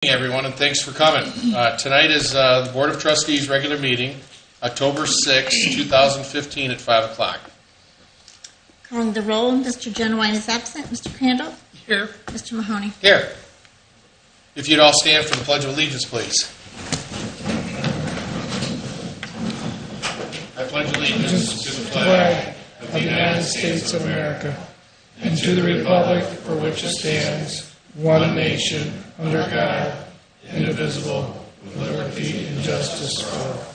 Everyone, and thanks for coming. Tonight is the Board of Trustees regular meeting, October 6, 2015 at 5 o'clock. Calling the roll, Mr. Genowine is absent. Mr. Crandall? Here. Mr. Mahoney? Here. If you'd all stand for the Pledge of Allegiance, please. I pledge allegiance to the flag of the United States of America and to the republic for which it stands, one nation, under God, indivisible, with liberty and justice for all.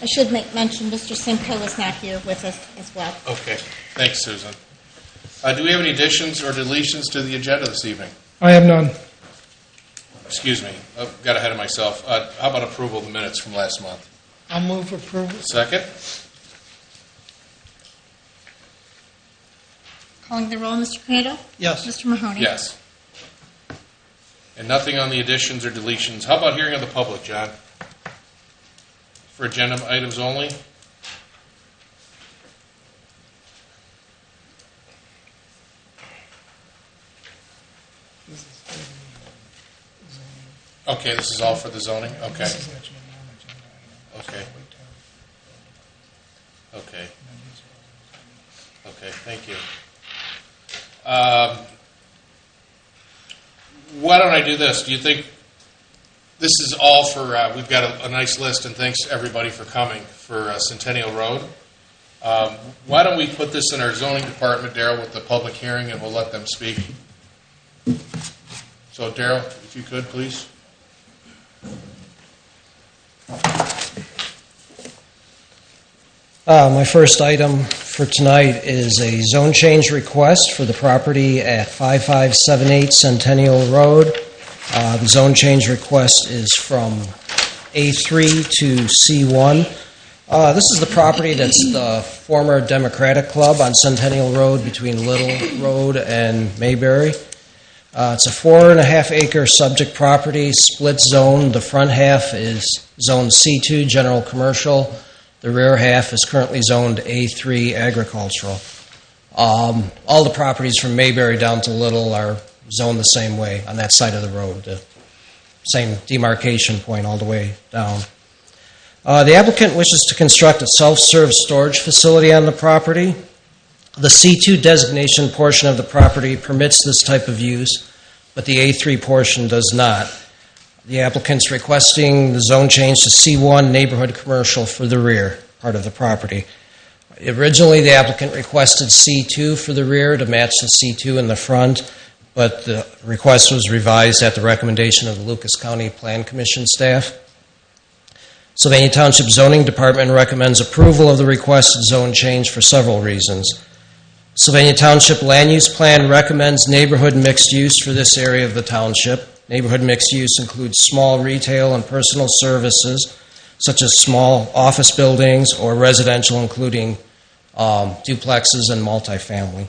I should make mention Mr. Simcoe is not here with us as well. Okay. Thanks, Susan. Do we have any additions or deletions to the agenda this evening? I have none. Excuse me. I got ahead of myself. How about approval of the minutes from last month? I'll move for approval. Second? Calling the roll, Mr. Crandall? Yes. Mr. Mahoney? Yes. And nothing on the additions or deletions. How about hearing of the public, John? For agenda items only? Okay, this is all for the zoning? Okay. Okay. Okay. Okay, thank you. Why don't I do this? Do you think this is all for, we've got a nice list, and thanks everybody for coming, for Centennial Road. Why don't we put this in our zoning department, Daryl, with the public hearing, and we'll let them speak. So, Daryl, if you could, please. My first item for tonight is a zone change request for the property at 5578 Centennial Road. The zone change request is from A3 to C1. This is the property that's the former Democratic Club on Centennial Road between Little Road and Mayberry. It's a 4.5 acre subject property, split zone. The front half is zone C2, general commercial. The rear half is currently zoned A3 agricultural. All the properties from Mayberry down to Little are zoned the same way on that side of the road, the same demarcation point all the way down. The applicant wishes to construct a self-serve storage facility on the property. The C2 designation portion of the property permits this type of use, but the A3 portion does not. The applicant's requesting the zone change to C1 neighborhood commercial for the rear part of the property. Originally, the applicant requested C2 for the rear to match the C2 in the front, but the request was revised at the recommendation of the Lucas County Plan Commission staff. Sylvania Township Zoning Department recommends approval of the requested zone change for several reasons. Sylvania Township Land Use Plan recommends neighborhood mixed use for this area of the township. Neighborhood mixed use includes small retail and personal services, such as small office buildings or residential, including duplexes and multifamily.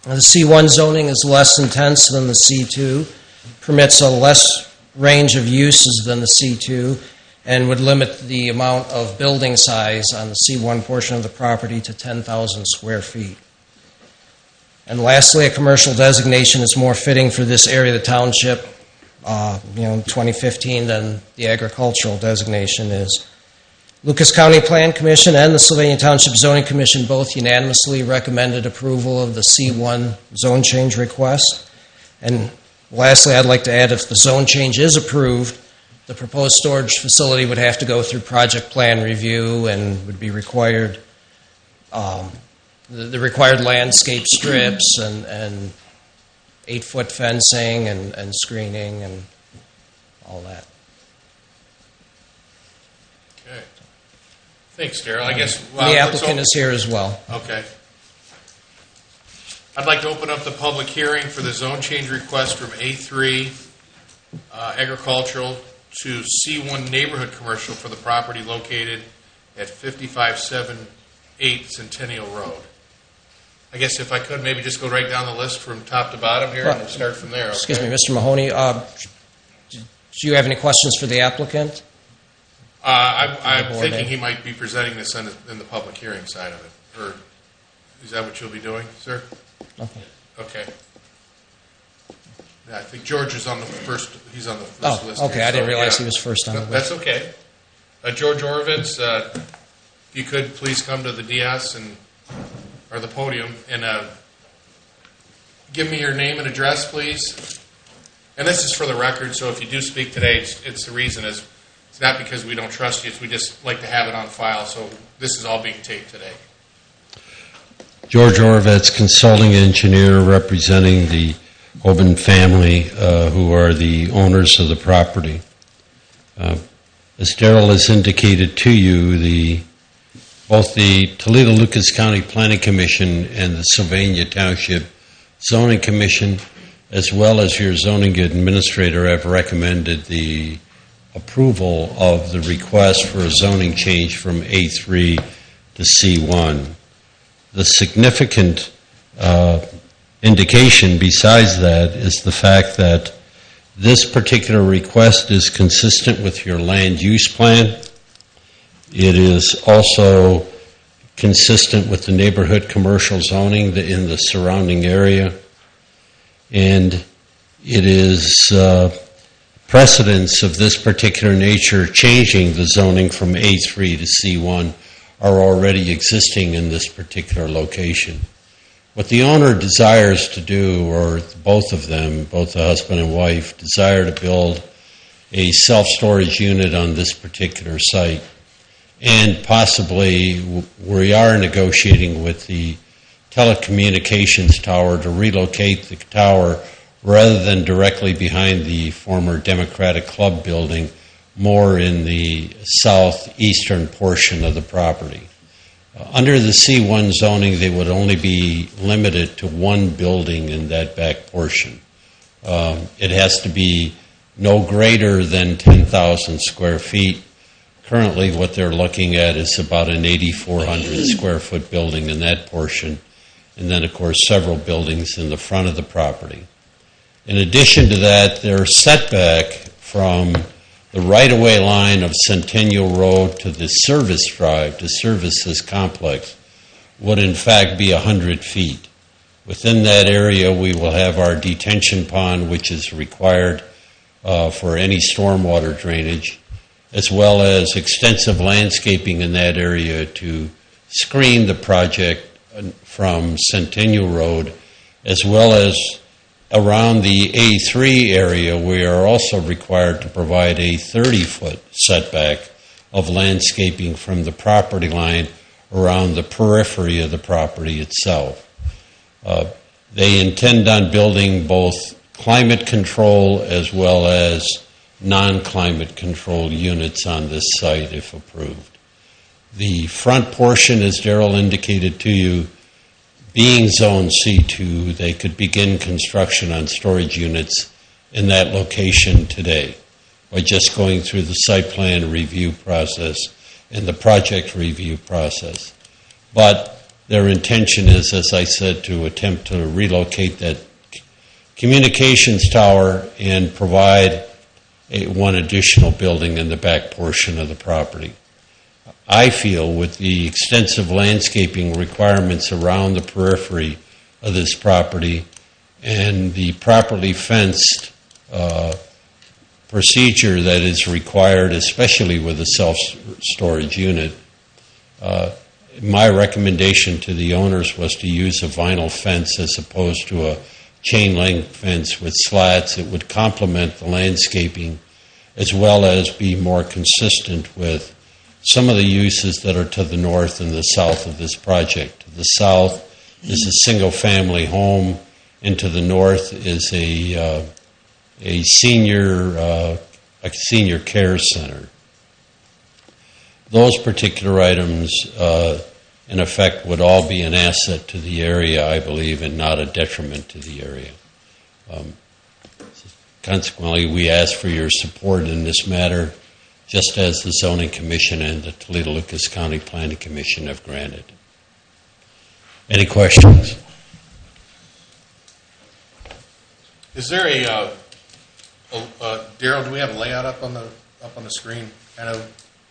The C1 zoning is less intense than the C2, permits a less range of uses than the C2, and would limit the amount of building size on the C1 portion of the property to 10,000 square feet. And lastly, a commercial designation is more fitting for this area of the township, 2015 than the agricultural designation is. Lucas County Plan Commission and the Sylvania Township Zoning Commission both unanimously recommended approval of the C1 zone change request. And lastly, I'd like to add, if the zone change is approved, the proposed storage facility would have to go through project plan review and would be required the required landscape strips and 8-foot fencing and screening and all that. Okay. Thanks, Daryl. I guess the applicant is here as well. Okay. I'd like to open up the public hearing for the zone change request from A3 agricultural to C1 neighborhood commercial for the property located at 5578 Centennial Road. I guess if I could maybe just go right down the list from top to bottom here, and we'll start from there. Okay? Excuse me, Mr. Mahoney. Do you have any questions for the applicant? I'm thinking he might be presenting this in the public hearing side of it. Or is that what you'll be doing, sir? Okay. Okay. Yeah, I think George is on the first. He's on the first list. Okay. Here, I didn't so, realize yeah. he was first on the list. That's okay. George Orovitz, if you could please come to the dais or the podium and give me your name and address, please. And this is for the record, so if you do speak today, it's the reason is it's not because we don't trust you. It's we just like to have it on file. So this is all being taped today. George Orovitz, consulting engineer representing the Hoban family, who are the owners of the property. As Darrell has indicated to you, both the Toledo-Lucas County Planning Commission and the Sylvania Township Zoning Commission, as well as your zoning administrator, have recommended the approval of the request for a zoning change from A3 to C1. The significant indication besides that is the fact that this particular request is consistent with your land use plan. It is also consistent with the neighborhood commercial zoning in the surrounding area. And it is precedents of this particular nature changing the zoning from A3 to C1 are already existing in this particular location. What the owner desires to do, or both of them, both the husband and wife, desire to build a self-storage unit on this particular site. And possibly we are negotiating with the telecommunications tower to relocate the tower rather than directly behind the former Democratic Club building, more in the southeastern portion of the property. Under the C1 zoning, they would only be limited to one building in that back portion. It has to be no greater than 10,000 square feet. Currently, what they're looking at is about an 8,400 square foot building in that portion, and then, of course, several buildings in the front of the property. In addition to that, their setback from the right-of-way line of Centennial Road to the service drive to service this complex would in fact be 100 feet. Within that area, we will have our detention pond, which is required for any stormwater drainage, as well as extensive landscaping in that area to screen the project from Centennial Road, as well as around the A3 area. We are also required to provide a 30-foot setback of landscaping from the property line around the periphery of the property itself. They intend on building both climate control as well as non-climate control units on this site if approved. The front portion, as Darrell indicated to you, being Zone C2, they could begin construction on storage units in that location today by just going through the site plan review process and the project review process. But their intention is, as I said, to attempt to relocate that communications tower and provide one additional building in the back portion of the property. I feel with the extensive landscaping requirements around the periphery of this property and the properly fenced procedure that is required, especially with a self-storage unit, my recommendation to the owners was to use a vinyl fence as opposed to a chain link fence with slats. It would complement the landscaping as well as be more consistent with some of the uses that are to the north and the south of this project. To the south is a single-family home, and to the north is a senior care center. Those particular items, in effect, would all be an asset to the area, I believe, and not a detriment to the area. Consequently, we ask for your support in this matter, just as the Zoning Commission and the Toledo-Lucas County Planning Commission have granted. Any questions? Is there Darrell, do we have a layout up on the screen, kind of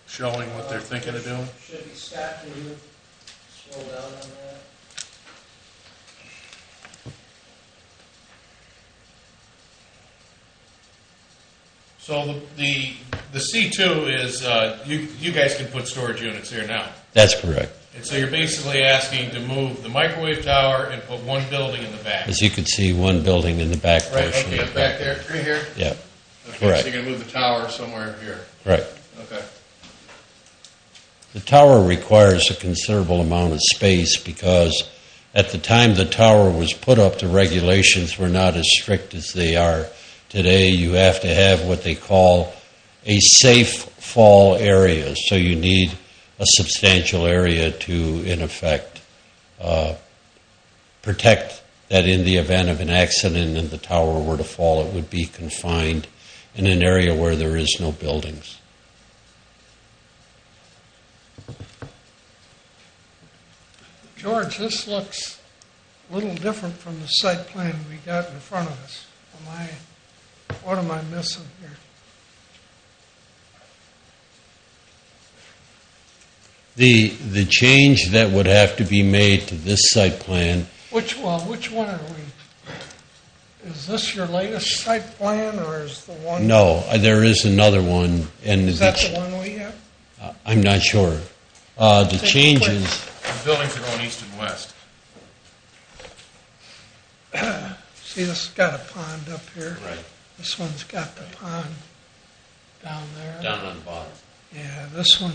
showing what they're thinking of doing? Should be Scott, can you slow down on that? So the C2 is, you guys can put storage units here now. That's correct. And so you're basically asking to move the microwave tower and put one building in the back. As you can see, one building in the back Right, portion. okay, back there, right here? Yeah, Okay, correct. so you're going to move the tower somewhere here. right. Okay. The tower requires a considerable amount of space because at the time the tower was put up, the regulations were not as strict as they are today. You have to have what they call a safe fall area, so you need a substantial area to, in effect, protect that in the event of an accident and the tower were to fall, it would be confined in an area where there is no buildings. George, this looks a little different from the site plan we got in front of us. What am I missing here? The change that would have to be made to this site plan, Which one are we? Is this your latest site plan, or is the one? no, there is another one, and Is that the one we have? I'm not sure. The Take a changes, The buildings are going east and west. See, this has got a pond up here. right This one's got the pond down there. down on the bottom. Yeah, this one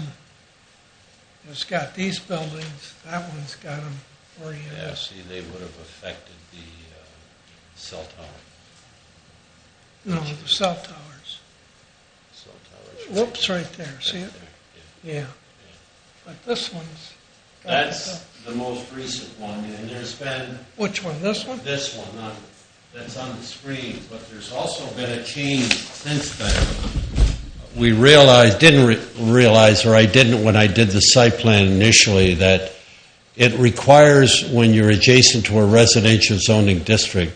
has got these buildings. That one's got them oriented. Yeah, see, they would have affected the cell tower. No, the cell towers. Cell towers. Whoops, right there. See it? Yeah. Yeah. But this one's got That's the most recent one, and there's been which one? This one? this one that's on the screen, but there's also been a change since then. We didn't realize, or I didn't when I did the site plan initially, that it requires, when you're adjacent to a residential zoning district,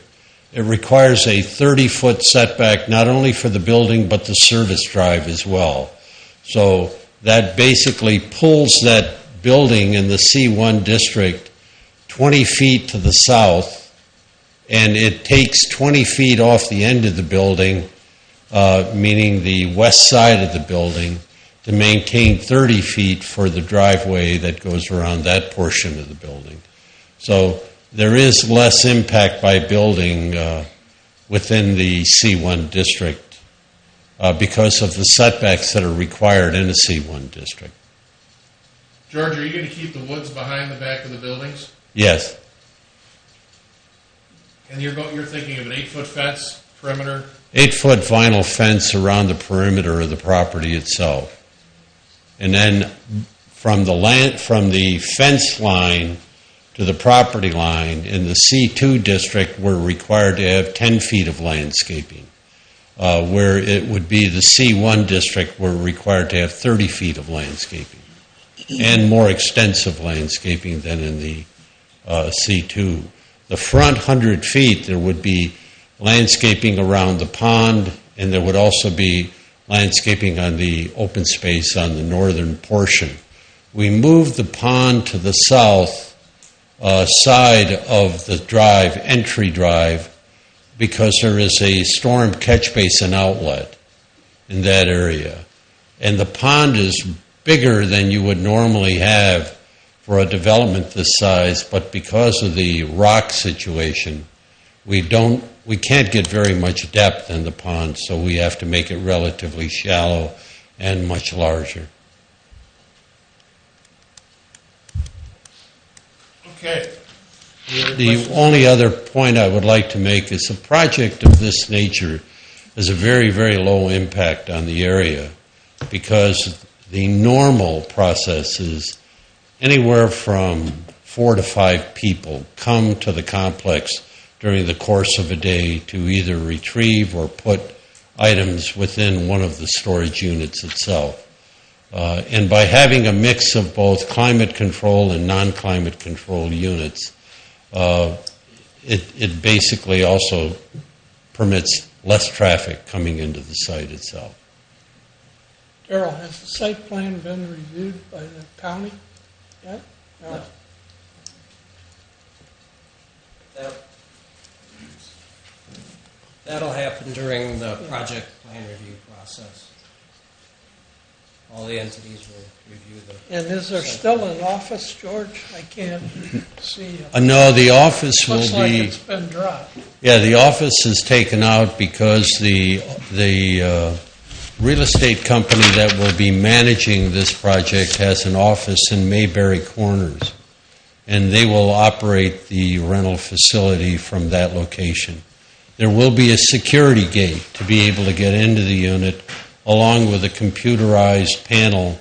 it requires a 30-foot setback not only for the building but the service drive as well. So that basically pulls that building in the C1 district 20 feet to the south, and it takes 20 feet off the end of the building, meaning the west side of the building, to maintain 30 feet for the driveway that goes around that portion of the building. So there is less impact by building within the C1 district because of the setbacks that are required in a C1 district. George, are you going to keep the woods behind the back of the buildings? Yes. And you're thinking of an 8-foot fence perimeter? 8-foot vinyl fence around the perimeter of the property itself. And then from the fence line to the property line, in the C2 district, we're required to have 10 feet of landscaping. Where it would be the C1 district, we're required to have 30 feet of landscaping and more extensive landscaping than in the C2. The front 100 feet, there would be landscaping around the pond, and there would also be landscaping on the open space on the northern portion. We moved the pond to the south side of the drive, entry drive, because there is a storm catch basin outlet in that area. And the pond is bigger than you would normally have for a development this size, but because of the rock situation, we can't get very much depth in the pond, so we have to make it relatively shallow and much larger. Okay. The only other point I would like to make is a project of this nature has a very, very low impact on the area because the normal process is anywhere from 4 to 5 people come to the complex during the course of a day to either retrieve or put items within one of the storage units itself. And by having a mix of both climate control and non-climate control units, it basically also permits less traffic coming into the site itself. Darrell, has the site plan been reviewed by the county yet? No. That'll happen during the project plan review process. process. All the entities will review the... And is there still an office, George? I can't see it. No, the office will Looks like be... it's been dropped. Yeah, the office is taken out because the real estate company that will be managing this project has an office in Mayberry Corners, and they will operate the rental facility from that location. There will be a security gate to be able to get into the unit, along with a computerized panel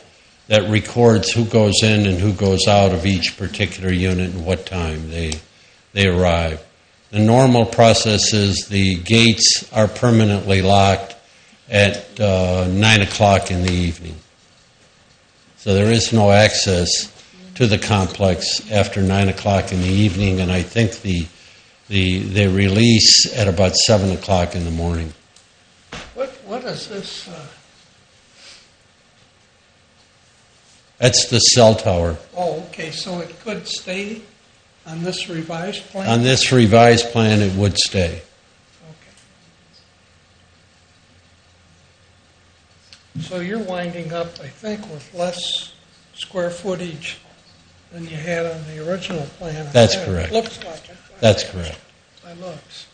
that records who goes in and who goes out of each particular unit and what time they arrive. The normal process is the gates are permanently locked at 9 o'clock in the evening. So there is no access to the complex after 9 o'clock in the evening, and I think they release at about 7 o'clock in the morning. What is this? That's the cell tower. Oh, okay, so it could stay on this revised plan? On this revised plan, it would stay. Okay. So you're winding up, I think, with less square footage than you had on the original plan. That's correct. Looks like it. That's correct. By looks.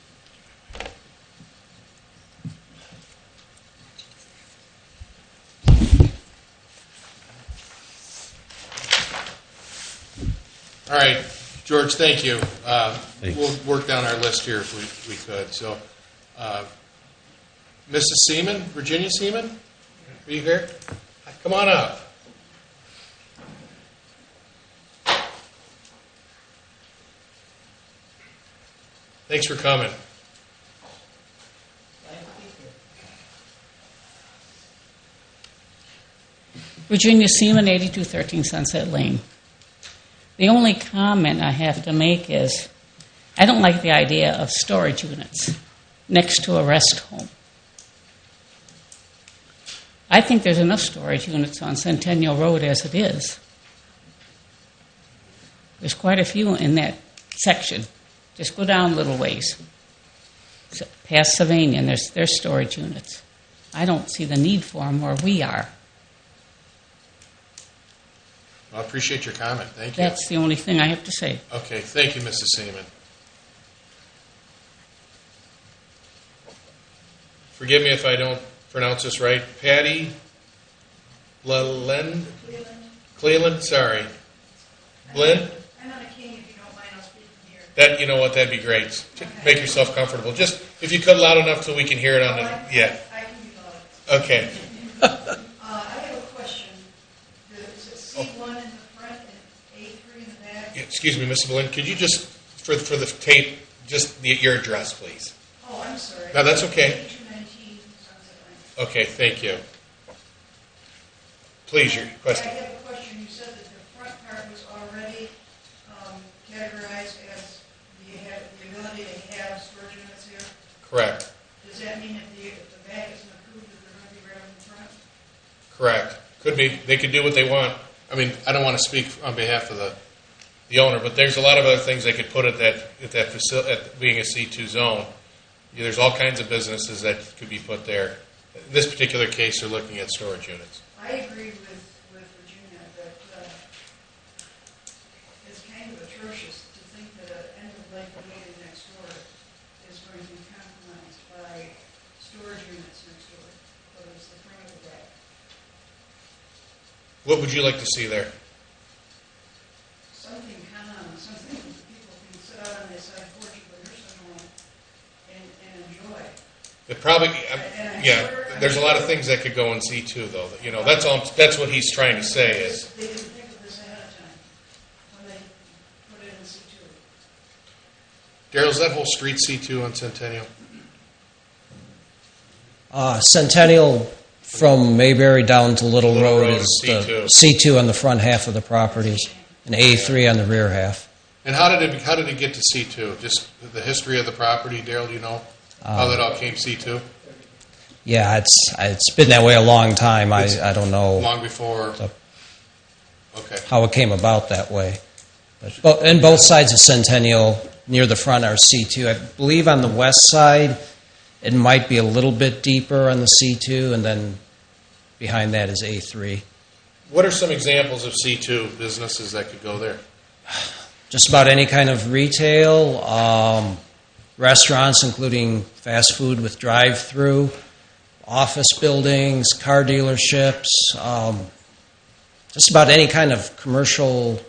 All right, George, thank you. Thanks. We'll work down our list here if we could. So, Mrs. Seaman, Virginia Seaman, are you here? Come on up. Thanks for coming. Virginia Seaman, 8213 Sunset Lane. The only comment I have to make is I don't like the idea of storage units next to a rest home. I think there's enough storage units on Centennial Road as it is. There's quite a few in that section. Just go down a little ways. Past Sylvania, and there's storage units. I don't see the need for them where we are. Well, I appreciate your comment. Thank you. That's the only thing I have to say. Okay, thank you, Mrs. Seaman. Forgive me if I don't pronounce this right. Patty Leland? Cleland, sorry. Blinn? I'm on a king, if you don't mind, I'll speak from here. That, you know what, that'd be great. Make yourself comfortable. Just, if you could, loud enough so we can hear it on the, yeah. I can be loud. Okay. I have a question. Is it C1 in the front and A3 in the back? Excuse me, Mrs. Blinn, could you just, for the tape, just your address, please? Oh, I'm sorry. No, that's okay. 219 Sunset Lane. Okay, thank you. Please, your I question. have a question. You said that the front part was already categorized as the ability to have storage units here. Correct. Does that mean if the back isn't approved, that they're going to be right in the front? Correct. Could be. They could do what they want. I mean, I don't want to speak on behalf of the owner, but there's a lot of other things they could put at that facility, at being a C2 zone. Yeah, there's all kinds of businesses that could be put there. In this particular case, they're looking at storage units. I agree with Virginia that it's kind of atrocious to think that an end-of-life building next door is going to be compromised by storage units next door, whether it's the front or the back. What would you like to see there? Something calm, something that people can sit out on their side porch of the nursing home and enjoy. It probably, yeah. There's a lot of things that could go in C2, though. You know, that's all. That's what he's trying to say is. They didn't think of this ahead of time when they put it in C2. Daryl, is that whole street C2 on Centennial? Centennial from Mayberry down to Little Little Road Road is is the C2 on the front half of the properties, and A3 on the rear half. And how did it get to C2? Just the history of the property, Daryl. Do you know how that all came C2? Yeah, it's been that way a long time. I don't know Long before. Okay. how it came about that way. But and both sides of Centennial near the front are C2. I believe on the west side It might be a little bit deeper on the C2, and then behind that is A3. What are some examples of C2 businesses that could go there? Just about any kind of retail, restaurants, including fast food with drive-through, office buildings, car dealerships, just about any kind of commercial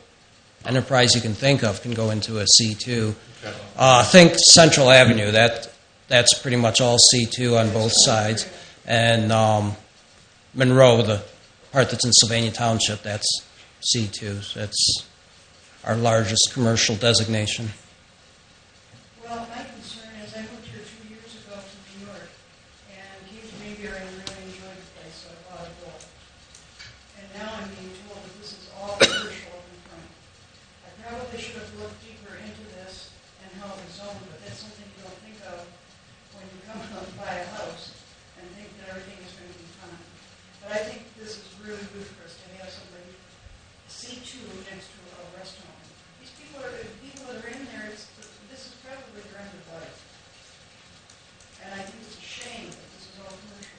enterprise you can think of can go into a C2. Okay. Think Central Avenue. That's pretty much all C2 on both sides. And Monroe, the part that's in Sylvania Township, that's C2. So that's our largest commercial designation. Well, my concern is I moved here 2 years ago to New York and came to Mayberry and really enjoyed the place, so I bought a bulk. And now I'm being told that this is all commercial up in front. I probably should have looked deeper into this and how it was zoned, but that's something you don't think of when you come out and buy a house and think that everything is going to be fine. But I think this is really good for us to have somebody C2 next to a restaurant. These people that are in there, this is probably their end of life. And I think it's a shame that this is all commercial.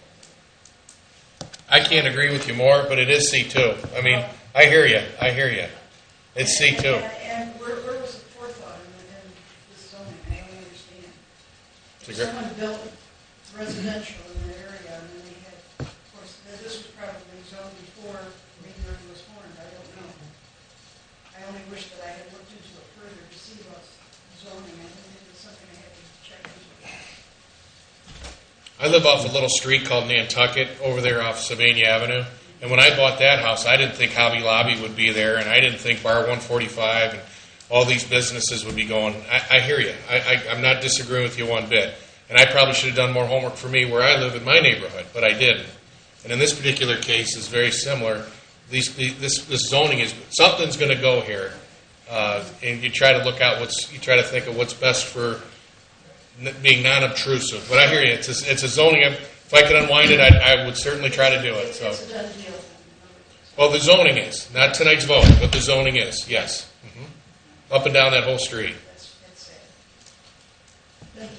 I can't agree with you more, but it is C2. I mean, I hear you. It's C2. And where was the forethought in this zoning? I don't understand. If someone built residential in that area, and then they had, of course, this was probably zoned before maybe it was formed, I don't know. I only wish that I had looked into it further to see about zoning. I think it was something I had to check into. I live off a little street called Nantucket over there off Sylvania Avenue. And when I bought that house, I didn't think Hobby Lobby would be there, and I didn't think Bar 145 and all these businesses would be going. I hear you. I'm not disagreeing with you one bit. And I probably should have done more homework for me where I live in my neighborhood, but I didn't. And in this particular case, is very similar. This zoning is something's going to go here, and you try to look out you try to think of what's best for being non-obtrusive. But I hear you. It's a zoning. If I could unwind it, I would certainly try to do it. So, It's a done deal. well, the zoning is not tonight's vote, but the zoning is yes, up and down that whole street. That's sad. Thank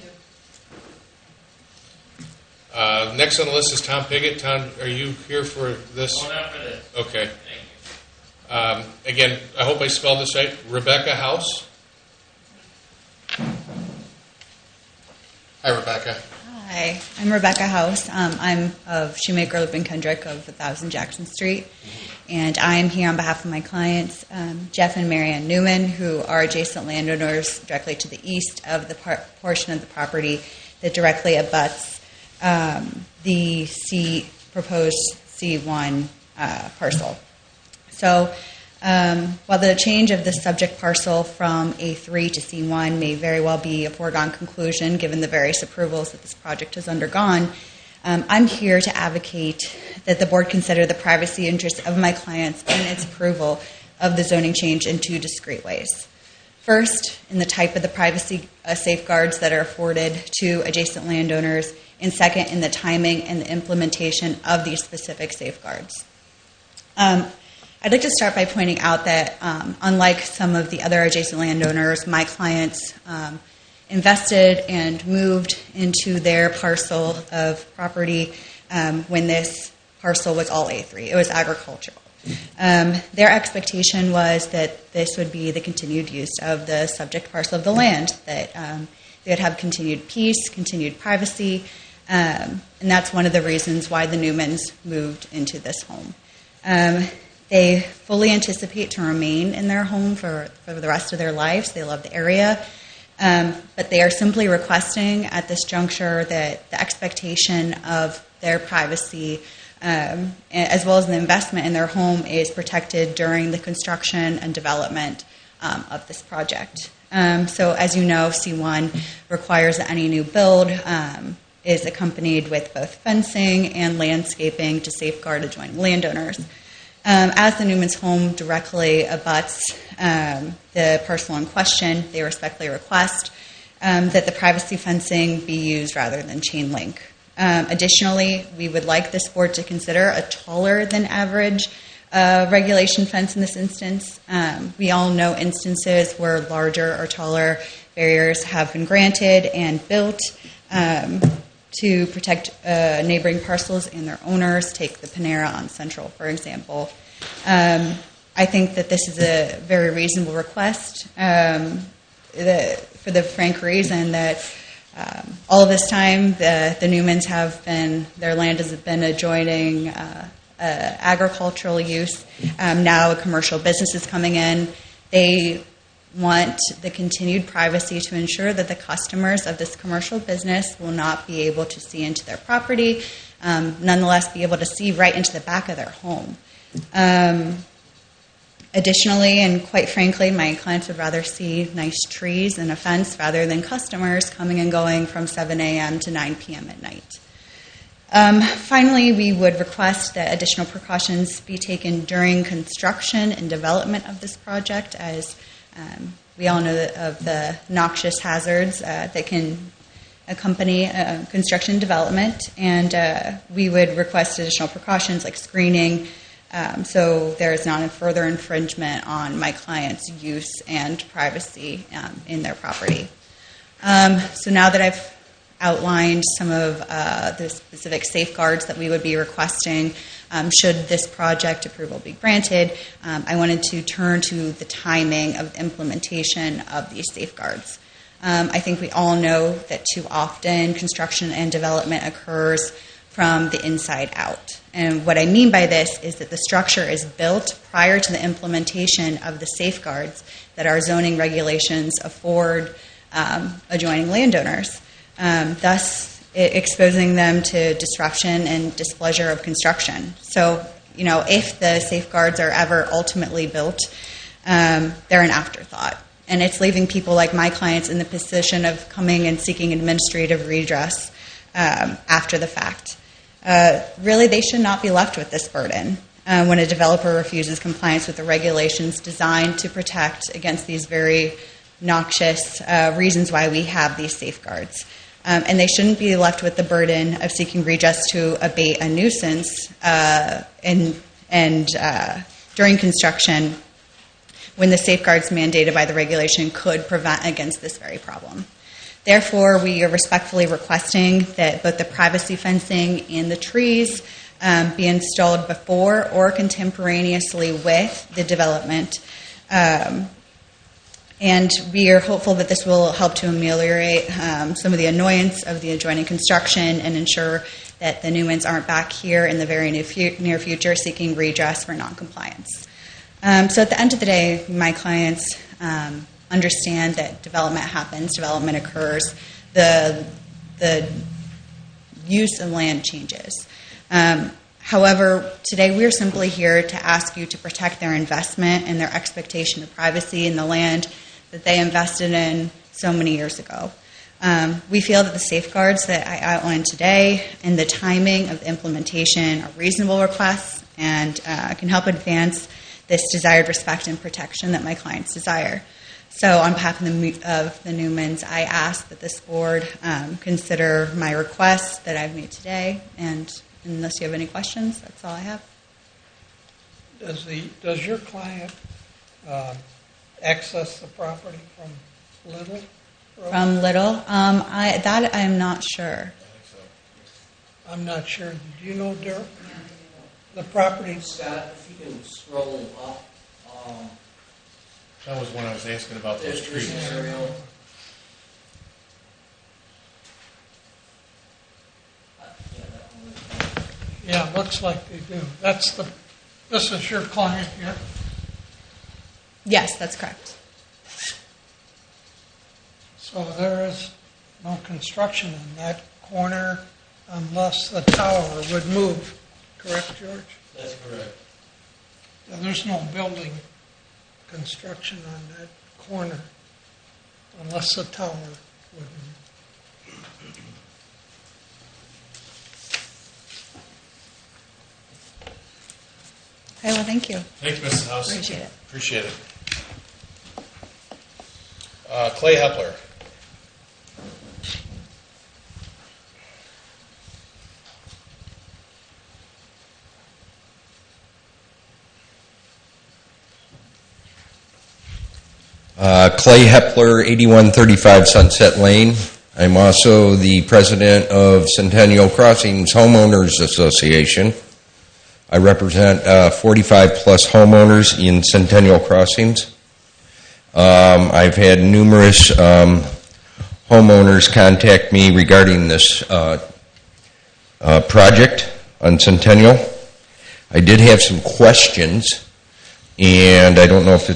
you. Next on the list is Tom Piggott. Tom, are you here for this? Going after this. Okay. Thank you. Again, I hope I spelled this right. Rebecca House. Hi, Rebecca. Hi, I'm Rebecca House. I'm of Shoemaker, Lipton Kendrick of 1000 Jackson Street, and I'm here on behalf of my clients, Jeff and Marianne Newman, who are adjacent landowners directly to the east of the portion of the property that directly abuts the proposed C1 parcel. So while the change of the subject parcel from A3 to C1 may very well be a foregone conclusion given the various approvals that this project has undergone, I'm here to advocate that the board consider the privacy interests of my clients in its approval of the zoning change in two discrete ways. First, in the type of the privacy safeguards that are afforded to adjacent landowners, and second, in the timing and the implementation of these specific safeguards. I'd like to start by pointing out that unlike some of the other adjacent landowners, my clients invested and moved into their parcel of property when this parcel was all A3. It was agricultural. Their expectation was that this would be the continued use of the subject parcel of the land, that they would have continued peace, continued privacy, and that's one of the reasons why the Newmans moved into this home. They fully anticipate to remain in their home for the rest of their lives. They love the area. But they are simply requesting at this juncture that the expectation of their privacy as well as the investment in their home is protected during the construction and development of this project. So as you know, C1 requires that any new build is accompanied with both fencing and landscaping to safeguard adjoining landowners. As the Newman's home directly abuts the parcel in question, they respectfully request that the privacy fencing be used rather than chain link. Additionally, we would like this board to consider a taller than average regulation fence in this instance. We all know instances where larger or taller barriers have been granted and built. to protect neighboring parcels and their owners. Take the Panera on Central, for example. I think that this is a very reasonable request for the frank reason that all of this time the Newmans their land has been adjoining agricultural use. Now a commercial business is coming in. They want the continued privacy to ensure that the customers of this commercial business will not be able to see into their property, nonetheless be able to see right into the back of their home. Additionally, and quite frankly, my clients would rather see nice trees and a fence rather than customers coming and going from 7 a.m. to 9 p.m. at night. Finally, we would request that additional precautions be taken during construction and development of this project, as we all know of the noxious hazards that can accompany construction development. And we would request additional precautions like screening, so there is not a further infringement on my client's use and privacy in their property. So now that I've outlined some of the specific safeguards that we would be requesting should this project approval be granted, I wanted to turn to the timing of implementation of these safeguards. I think we all know that too often construction and development occurs from the inside out. And what I mean by this is that the structure is built prior to the implementation of the safeguards that our zoning regulations afford adjoining landowners, thus exposing them to disruption and displeasure of construction. So, if the safeguards are ever ultimately built, they're an afterthought. And it's leaving people like my clients in the position of coming and seeking administrative redress after the fact. Really, they should not be left with this burden when a developer refuses compliance with the regulations designed to protect against these very noxious reasons why we have these safeguards. And they shouldn't be left with the burden of seeking redress to abate a nuisance during construction when the safeguards mandated by the regulation could prevent against this very problem. Therefore, we are respectfully requesting that both the privacy fencing and the trees be installed before or contemporaneously with the development. And we are hopeful that this will help to ameliorate some of the annoyance of the adjoining construction and ensure that the Newmans aren't back here in the very near future seeking redress for noncompliance. So at the end of the day, my clients understand that development happens, development occurs, the use of land changes. However, today we are simply here to ask you to protect their investment and their expectation of privacy in the land that they invested in so many years ago. We feel that the safeguards that I outlined today and the timing of implementation are reasonable requests and can help advance this desired respect and protection that my clients desire. So on behalf of the Newmans, I ask that this board consider my requests that I've made today, and unless you have any questions, that's all I have. Does your client access the property from Little Road? From Little? That I'm not sure. I'm not sure. Do you know, Derek? The property? Scott, if you can scroll up. That was when I was asking about those trees. Aerial. Yeah, looks like they do. This is your client here? Yes, that's correct. So there is no construction in that corner unless the tower would move. Correct, George? That's correct. Yeah, there's no building construction on that corner unless the tower would move. Okay, well, thank you. Thank you, Mrs. House. Appreciate it. Appreciate it. Clay Hepler. Clay Hepler, 8135 Sunset Lane. I'm also the president of Centennial Crossings Homeowners Association. I represent 45-plus homeowners in Centennial Crossings. I've had numerous homeowners contact me regarding this project on Centennial. I did have some questions, and I don't know if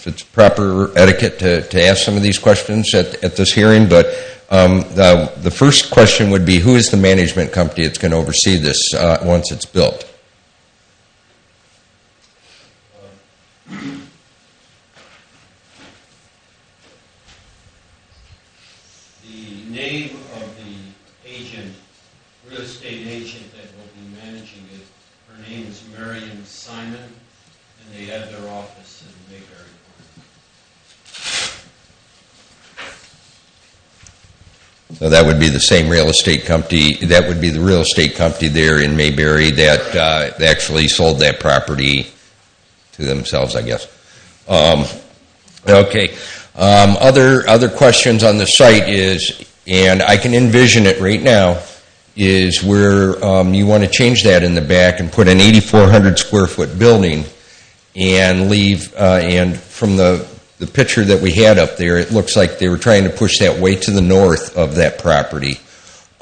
it's proper etiquette to ask some of these questions at this hearing, but the first question would be, who is the management company that's going to oversee this once it's built? The name of the agent, real estate agent that will be managing it, her name is Marion Simon, and they have their office in Mayberry. So that would be the same real estate company. That would be the real estate company there in Mayberry that actually sold that property to themselves, I guess. Okay. Other questions on the site is, and I can envision it right now, is where you want to change that in the back and put an 8,400 square foot building and leave, and from the picture that we had up there, it looks like they were trying to push that way to the north of that property.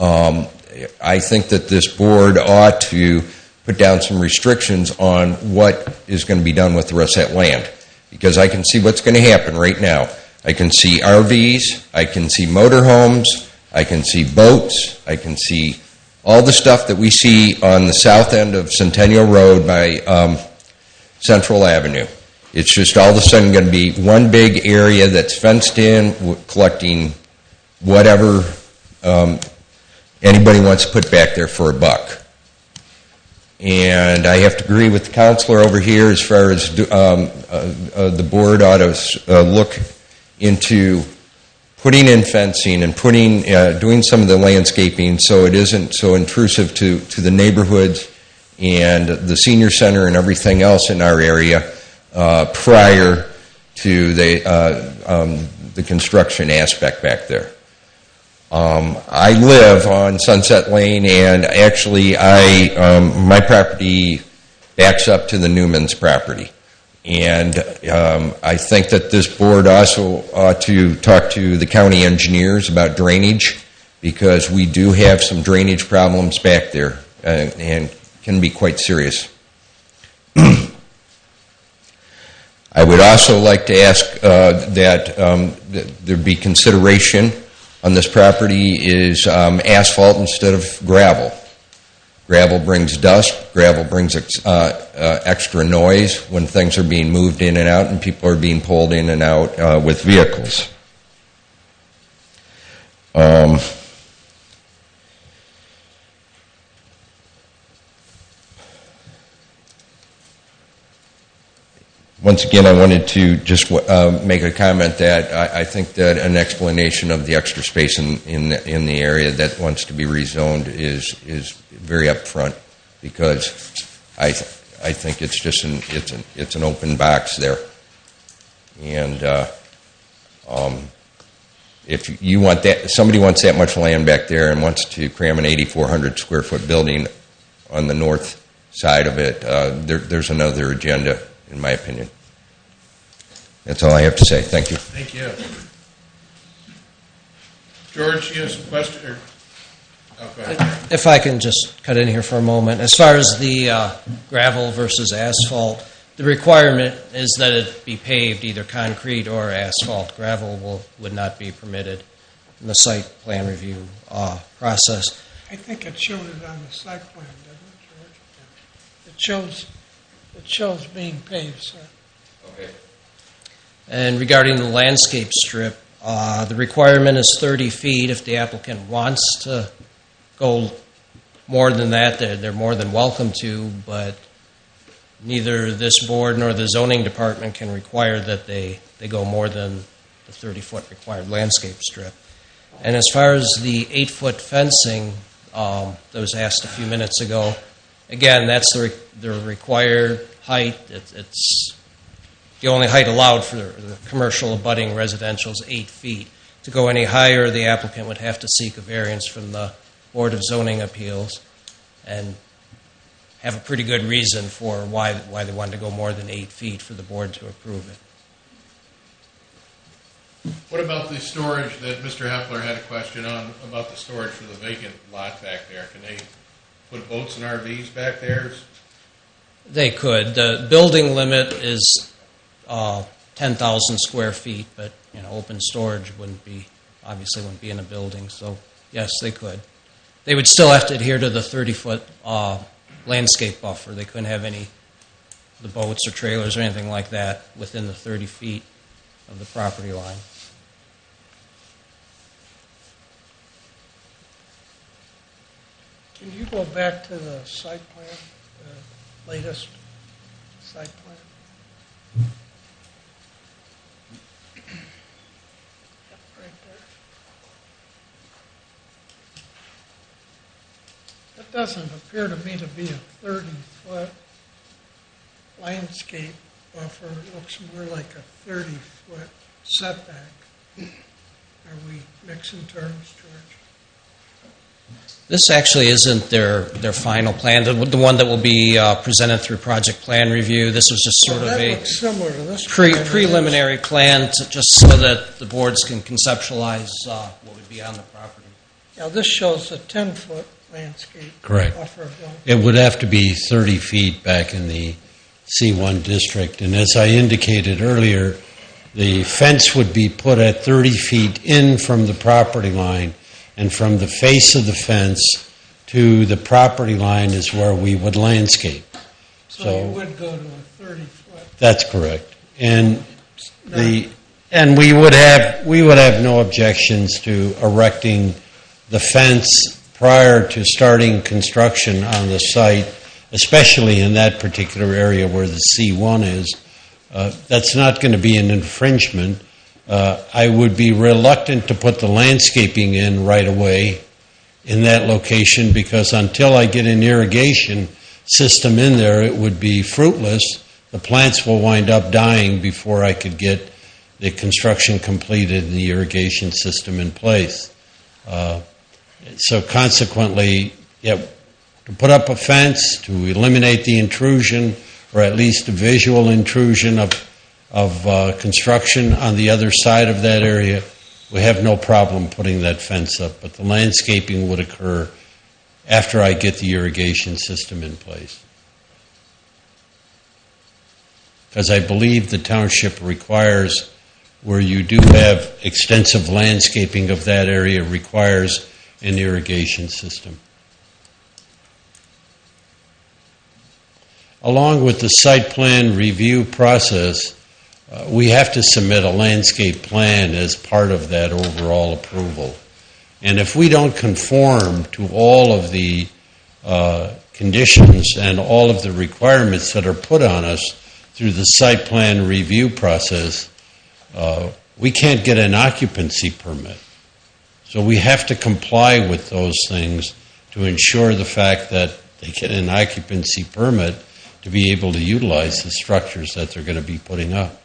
I think that this board ought to put down some restrictions on what is going to be done with the rest of that land, because I can see what's going to happen right now. I can see RVs, I can see motorhomes, I can see boats, I can see all the stuff that we see on the south end of Centennial Road by Central Avenue. It's just all of a sudden going to be one big area that's fenced in, collecting whatever anybody wants to put back there for $1. And I have to agree with the counselor over here as far as the board ought to look into putting in fencing and doing some of the landscaping so it isn't so intrusive to the neighborhoods and the senior center and everything else in our area prior to the construction aspect back there. I live on Sunset Lane, and actually my property backs up to the Newman's property. And I think that this board also ought to talk to the county engineers about drainage, because we do have some drainage problems back there and can be quite serious. I would also like to ask that there be consideration on this property is asphalt instead of gravel. Gravel brings dust. Gravel brings extra noise when things are being moved in and out and people are being pulled in and out with vehicles. Once again, I wanted to just make a comment that I think that an explanation of the extra space in the area that wants to be rezoned is very upfront, because I think it's just it's an open box there, and if you want that, somebody wants that much land back there and wants to cram an 8,400 square foot building on the north side of it, there's another agenda, in my opinion. That's all I have to say. Thank you. Thank you. George, you have some questions? Oh, go ahead. If I can just cut in here for a moment. As far as the gravel versus asphalt, the requirement is that it be paved, either concrete or asphalt. Gravel would not be permitted in the site plan review process. I think it showed it on the site plan, doesn't it, George? It shows being paved, sir. Okay. And regarding the landscape strip, the requirement is 30 feet. If the applicant wants to go more than that, they're more than welcome to, but neither this board nor the zoning department can require that they go more than the 30-foot required landscape strip. And as far as the 8-foot fencing that was asked a few minutes ago, again, that's the required height. It's the only height allowed for the commercial abutting residential is 8 feet. To go any higher, the applicant would have to seek a variance from the Board of Zoning Appeals and have a pretty good reason for why they wanted to go more than 8 feet for the board to approve it. What about the storage that Mr. Heffler had a question on, about the storage for the vacant lot back there? Can they put boats and RVs back there? They could. The building limit is 10,000 square feet, but open storage obviously wouldn't be in a building. So yes, they could. They would still have to adhere to the 30-foot landscape buffer. They couldn't have the boats or trailers or anything like that within the 30 feet of the property line. Can you go back to the site plan, the latest site plan? Yep, right there. That doesn't appear to me to be a 30-foot landscape buffer. It looks more like a 30-foot setback. Are we mixing terms, George? This actually isn't their final plan. The one that will be presented through project plan review. This was just sort of that a looks similar to this plan. preliminary plan just so that the boards can conceptualize what would be on the property. Now, this shows a 10-foot landscape Correct. buffer. It would have to be 30 feet back in the C1 district. And as I indicated earlier, the fence would be put at 30 feet in from the property line, and from the face of the fence to the property line is where we would landscape. So you would go to a 30-foot. That's correct. And we would have no objections to erecting the fence prior to starting construction on the site, especially in that particular area where the C1 is. That's not going to be an infringement. I would be reluctant to put the landscaping in right away in that location because until I get an irrigation system in there, it would be fruitless. The plants will wind up dying before I could get the construction completed and the irrigation system in place. So consequently, to put up a fence, to eliminate the intrusion, or at least a visual intrusion of construction on the other side of that area, we have no problem putting that fence up. But the landscaping would occur after I get the irrigation system in place. Because I believe the township requires, where you do have extensive landscaping of that area, requires an irrigation system. Along with the site plan review process, we have to submit a landscape plan as part of that overall approval. And if we don't conform to all of the conditions and all of the requirements that are put on us through the site plan review process, we can't get an occupancy permit. So we have to comply with those things to ensure the fact that they get an occupancy permit to be able to utilize the structures that they're going to be putting up.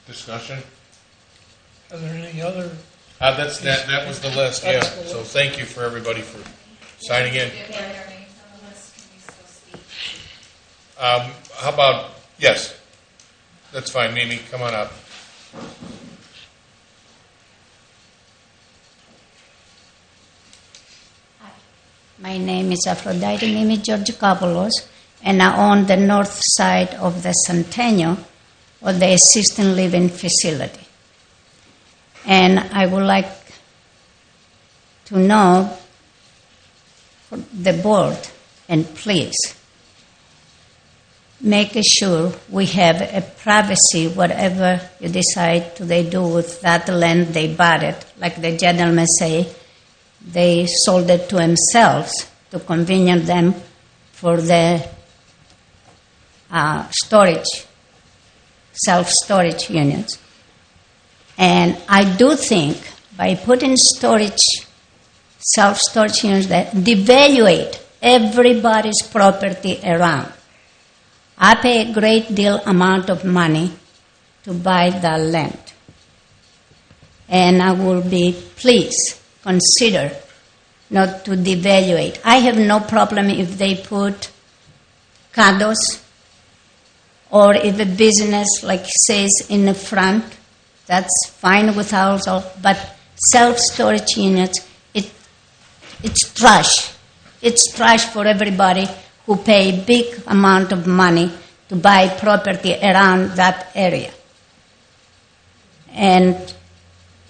Discussion? Are there any other? That was the list, yeah. So thank you for everybody for signing in. How about, yes, that's fine. Mimi, come on up. My name is Aphrodite Mimi Georgikopoulos, and I own the north side of the Centennial, or the assisted living facility. And I would like to know from the board, and please, make sure we have a privacy, whatever you decide they do with that land they bought it. Like the gentleman say, they sold it to themselves to convenience them for the storage, self-storage units. And I do think by putting self-storage units that devaluate everybody's property around. I pay a great deal amount of money to buy that land. And I will be pleased, consider not to devaluate. I have no problem if they put condos or if a business like says in the front, that's fine with also, but self-storage units, it's trash. It's trash for everybody who pay big amount of money to buy property around that area. And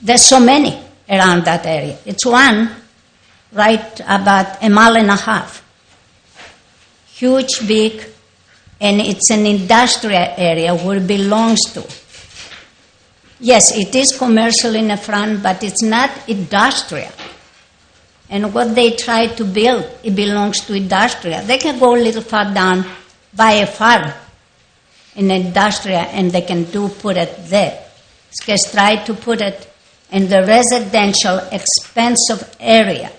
there's so many around that area. It's one right about a mile and a half. Huge, big, and it's an industrial area where it belongs to. Yes, it is commercial in the front, but it's not industrial. And what they try to build, it belongs to industrial. They can go a little far down, buy a farm in industrial, and they can put it there. Just try to put it in the residential, expensive area.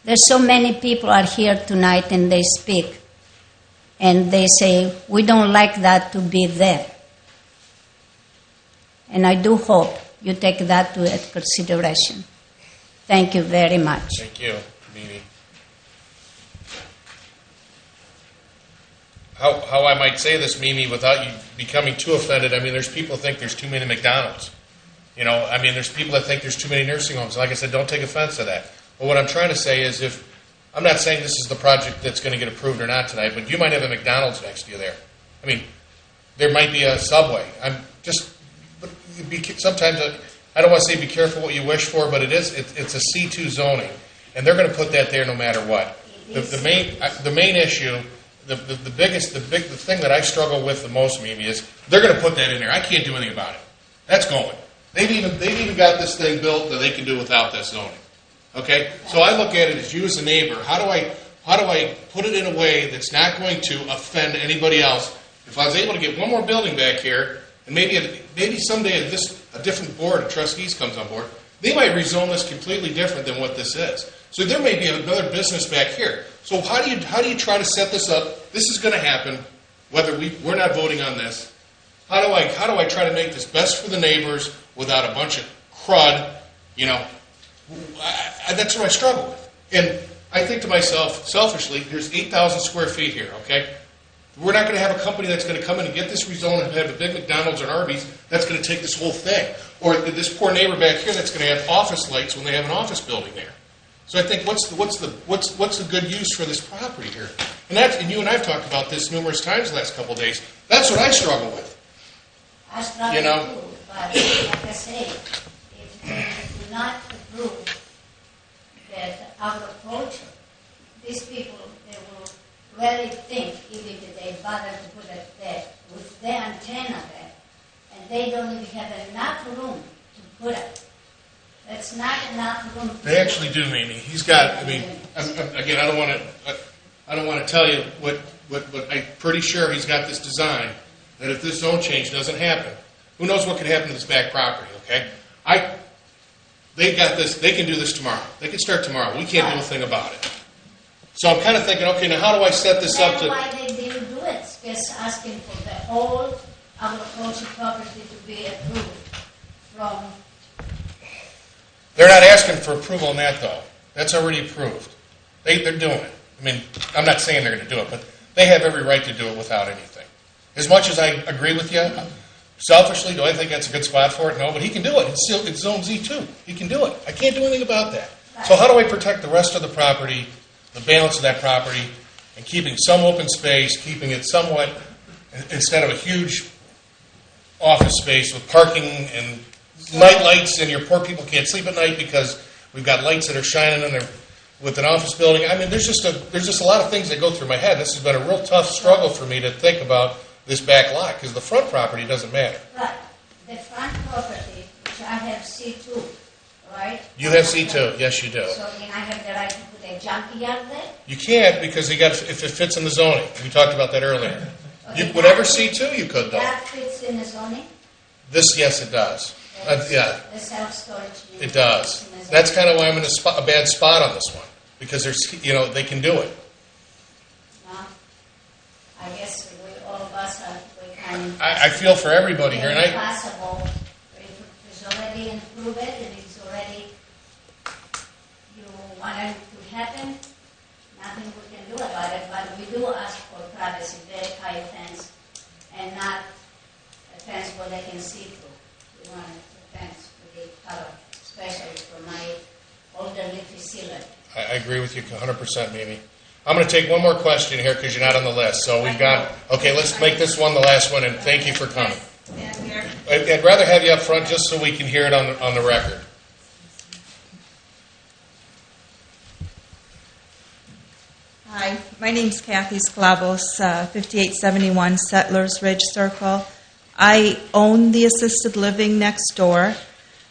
There's so many people are here tonight and they speak, and they say, we don't like that to be there. And I do hope you take that to consideration. Thank you very much. Thank you, Mimi. How I might say this, Mimi, without you becoming too offended, I mean, there's people who think there's too many McDonald's. You know, I mean, there's people that think there's too many nursing homes. Like I said, don't take offense to that. But what I'm trying to say is I'm not saying this is the project that's going to get approved or not tonight, but you might have a McDonald's next to you there. I mean, there might be a Subway. Sometimes I don't want to say be careful what you wish for, but it's a C2 zoning, and they're going to put that there no matter what. The main issue, the thing that I struggle with the most, Mimi, is they're going to put that in there. I can't do anything about it. That's going. They've even got this thing built that they can do without that zoning. Okay, so I look at it as you as a neighbor. How do I put it in a way that's not going to offend anybody else? If I was able to get one more building back here, and maybe someday a different board of trustees comes on board, they might rezone this completely different than what this is. So there may be another business back here. So how do you try to set this up? This is going to happen, whether we're not voting on this. How do I try to make this best for the neighbors without a bunch of crud? You know, that's what I struggle with. And I think to myself, selfishly, there's 8,000 square feet here. Okay. We're not going to have a company that's going to come in and get this rezoned and have a big McDonald's or Arby's that's going to take this whole thing. Or this poor neighbor back here that's going to have office lights when they have an office building there. So I think what's the good use for this property here? And you and I have talked about this numerous times the last couple of days. That's what I struggle with. I struggle too, but like I say, if they do not approve that agriculture, these people, they will really think, even if they bother to put it there, with their antenna there, and they don't even have enough room to put it. That's not enough room. They actually do, Mimi. He's got. I mean, again, I don't want to tell you what I'm pretty sure he's got this design that if this zone change doesn't happen, who knows what could happen to this back property? Okay, they got this. They can do this tomorrow. They can start tomorrow. We can't do a thing about it. So I'm kind of thinking, okay, now how do I set this up to? That's why they didn't do it. Just asking for the whole agriculture property to be approved from. They're not asking for approval on that, though. That's already approved. They're doing it. I mean, I'm not saying they're going to do it, but they have every right to do it without anything. As much as I agree with you, selfishly, do I think that's a good spot for it? No, but he can do it. It's Zone Z2. He can do it. I can't do anything about that. So how do I protect the rest of the property, the balance of that property, and keeping some open space, keeping it somewhat, instead of a huge office space with parking and night lights, and your poor people can't sleep at night because we've got lights that are shining in there with an office building. I mean, there's just a lot of things that go through my head. This has been a real tough struggle for me to think about this back lot because the front property doesn't matter. Right. The front property, which I have C2, right? You have C2, yes, you do. So can I have the right to put a junkyard there? You can't because if it fits in the zoning. We talked about that earlier. Okay, Whatever C2 you could though. That fits in the zoning? Yes, it does. Yeah, The self-storage unit. it does. That's kind of why I'm in a bad spot on this one, because there's, they can do it. No? I guess we, all of us, we can. I feel for everybody here, and It's possible, if it's already improved, if it's already, you want it to happen, nothing we can do about it, but we do ask for privacy, very high fence, and not a fence where they can see through. We want a fence to be covered, especially for my elderly facility. I agree with you 100%, Mimi. I'm going to take one more question here because you're not on the list. So we've got, okay, let's make this one the last one, and thank you for coming. I'd rather have you up front just so we can hear it on the record. Hi, my name's Kathy Sklavos, 5871 Settlers Ridge Circle. I own the assisted living next door,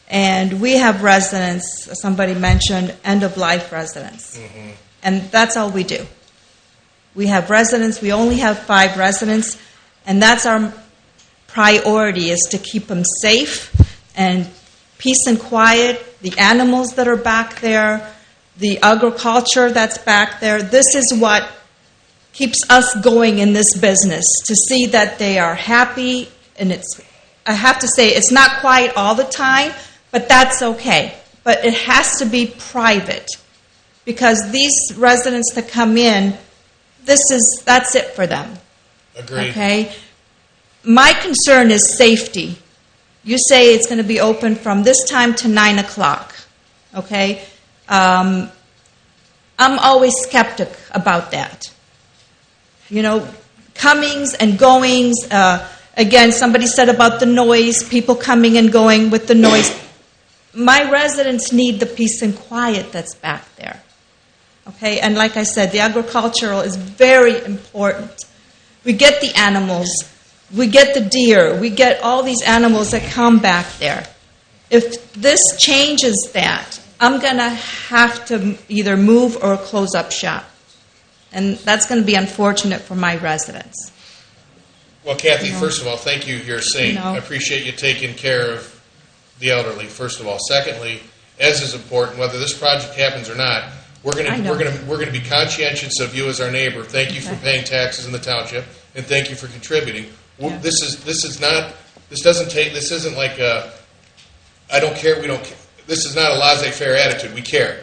and we have residents, somebody mentioned, end-of-life residents. Mm-hmm. And that's all we do. We have residents, we only have 5 residents, and that's our priority, is to keep them safe and peace and quiet, the animals that are back there, the agriculture that's back there. This is what keeps us going in this business, to see that they are happy. And I have to say, it's not quiet all the time, but that's okay. But it has to be private, because these residents that come in, that's it for them. Agreed. Okay? My concern is safety. You say it's going to be open from this time to 9 o'clock. Okay? I'm always skeptic about that. Comings and goings. Again, somebody said about the noise, people coming and going with the noise. My residents need the peace and quiet that's back there. Okay? And like I said, the agricultural is very important. We get the animals. We get the deer. We get all these animals that come back there. If this changes that, I'm going to have to either move or close up shop. And that's going to be unfortunate for my residents. Well, Kathy, first of all, thank you. You're a saint. I appreciate you taking care of the elderly, first of all. Secondly, as is important, whether this project happens or not, we're going to be conscientious of you as our neighbor. Thank you for paying taxes in the township, and thank you for contributing. Yeah. This isn't like I don't care, we don't care. This is not a laissez-faire attitude. We care.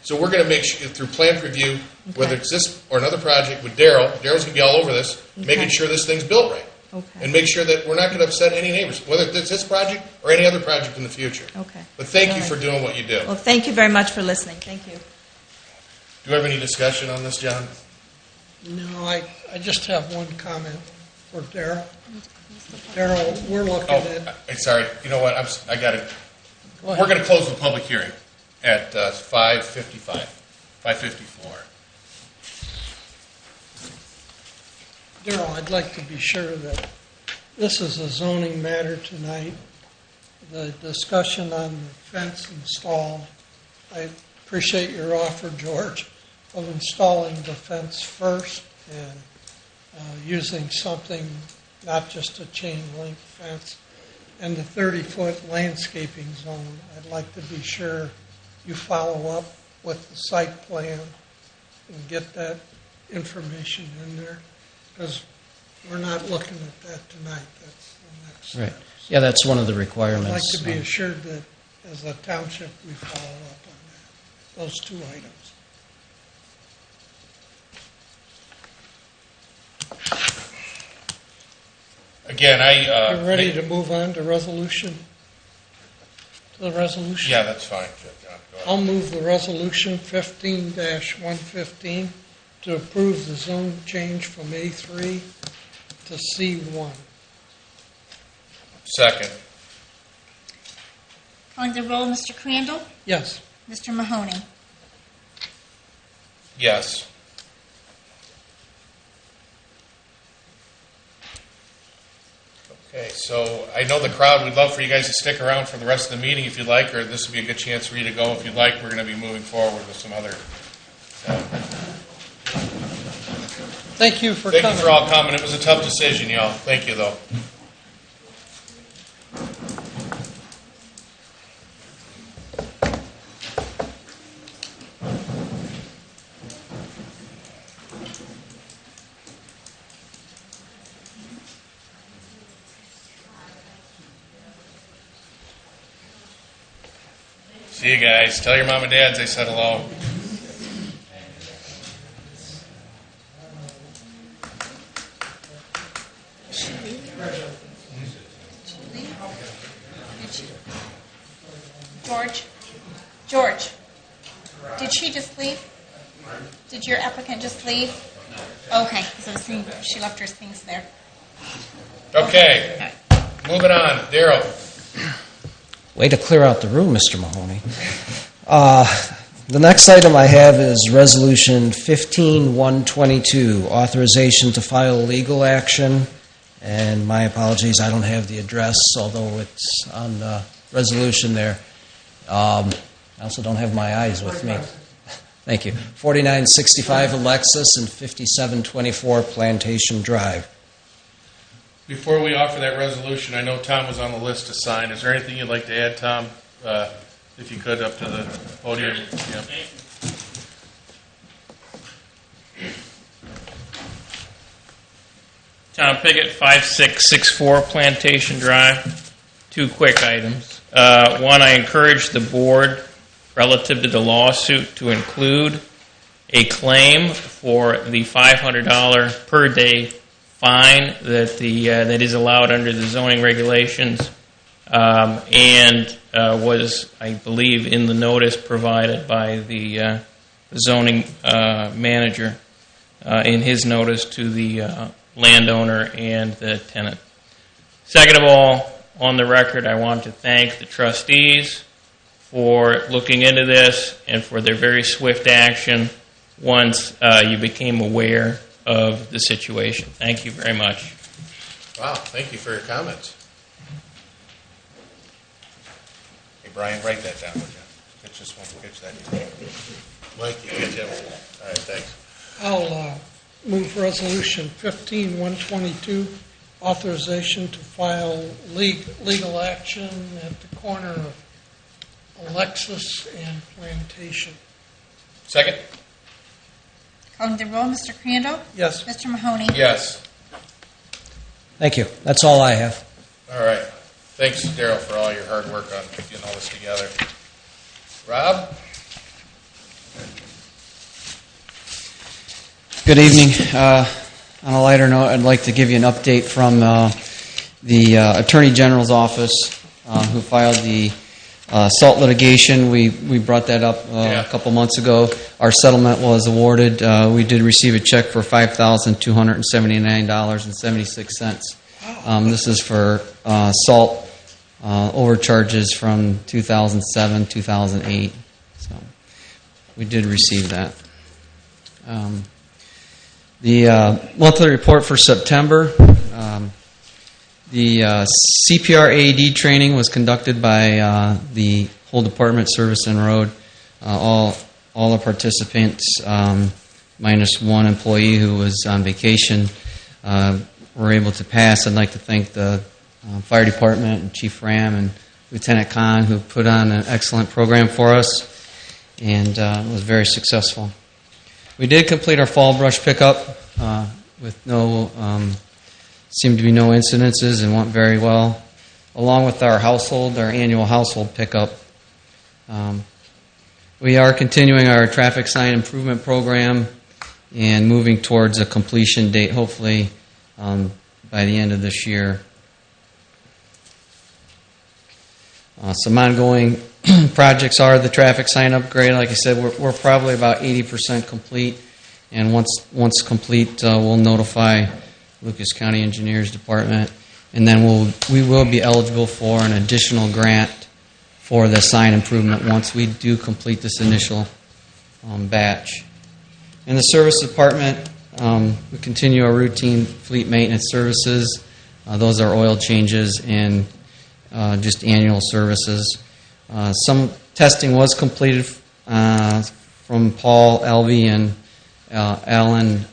So we're going to make sure, through planned review, whether it's this or another project with Daryl's going to be all over this, making sure this thing's built right. Okay. And make sure that we're not going to upset any neighbors, whether it's this project or any other project in the future. Okay. But thank you for doing what you do. Well, thank you very much for listening. Thank you. Do you have any discussion on this, John? No, I just have one comment for Daryl. Daryl, we're looking at... Sorry. You know what? I got it. We're going to close the public hearing at 5:54. Daryl, I'd like to be sure that this is a zoning matter tonight. The discussion on the fence installed, I appreciate your offer, George, of installing the fence first and using something, not just a chain link fence, and the 30-foot landscaping zone. I'd like to be sure you follow up with the site plan and get that information in there, because we're not looking at that tonight. That's the next step. Right. Yeah, that's one of the requirements. I'd like to be assured that as a township we follow up on that, those 2 items. Again, You ready to move on to resolution? To the resolution? Yeah, that's fine. I'll move the resolution 15-115 to approve the zone change from A3 to C1. Second. Calling the roll, Mr. Crandall? Yes. Mr. Mahoney? Yes. Okay, so I know the crowd would love for you guys to stick around for the rest of the meeting if you'd like, or this would be a good chance for you to go if you'd like. We're going to be moving forward with some other... Thank you for coming. Thank you for all coming. It was a tough decision, y'all. Thank you, though. See you guys. Tell your mom and dads I said hello. George, did she just leave? Did your applicant just leave? Okay, because I was thinking she left her things there. Okay, moving on. Daryl. Way to clear out the room, Mr. Mahoney. The next item I have is Resolution 15-122, authorization to file legal action. And my apologies, I don't have the address, although it's on the resolution there. I also don't have my eyes with me. Thank you. 4965 Alexis and 5724 Plantation Drive. Before we offer that resolution, I know Tom was on the list to sign. Is there anything you'd like to add, Tom? If you could, up to the podium. Yeah. Tom Piggott, 5664 Plantation Drive. 2 quick items. One, I encourage the board, relative to the lawsuit, to include a claim for the $500 per day fine that that is allowed under the zoning regulations, and was, I believe, in the notice provided by the zoning manager in his notice to the landowner and the tenant. Second of all, on the record, I want to thank the trustees for looking into this and for their very swift action once you became aware of the situation. Thank you very much. Wow, thank you for your comments. Hey, Brian, write that down, would you? Pitch this one, pitch that. Mike, you get him. All right, thanks. I'll move Resolution 15-122, authorization to file legal action at the corner of Alexis and Plantation. Second? Calling the roll, Mr. Crandall? Yes. Mr. Mahoney? Yes. Thank you. That's all I have. All right. Thanks, Daryl, for all your hard work on getting all this together. Rob? Good evening. On a lighter note, I'd like to give you an update from the Attorney General's office, who filed the salt litigation. We brought that up a couple months ago. Our settlement was awarded. We did receive a check for $5,279.76. This is for salt overcharges from 2007, 2008. So we did receive that. The monthly report for September. The CPR AED training was conducted by the whole department, Service and Road. All the participants, minus one employee who was on vacation, were able to pass. I'd like to thank the fire department and Chief Ram and Lieutenant Kahn, who put on an excellent program for us, and it was very successful. We did complete our fall brush pickup with seemed to be no incidences and went very well, along with our annual household pickup. We are continuing our traffic sign improvement program and moving towards a completion date, hopefully by the end of this year. Some ongoing projects are the traffic sign upgrade. Like I said, we're probably about 80% complete, and once complete, we'll notify Lucas County Engineers Department, and then we will be eligible for an additional grant for the sign improvement once we do complete this initial batch. In the service department, we continue our routine fleet maintenance services. Those are oil changes and just annual services. Some testing was completed from Paul, Elvie, and Alan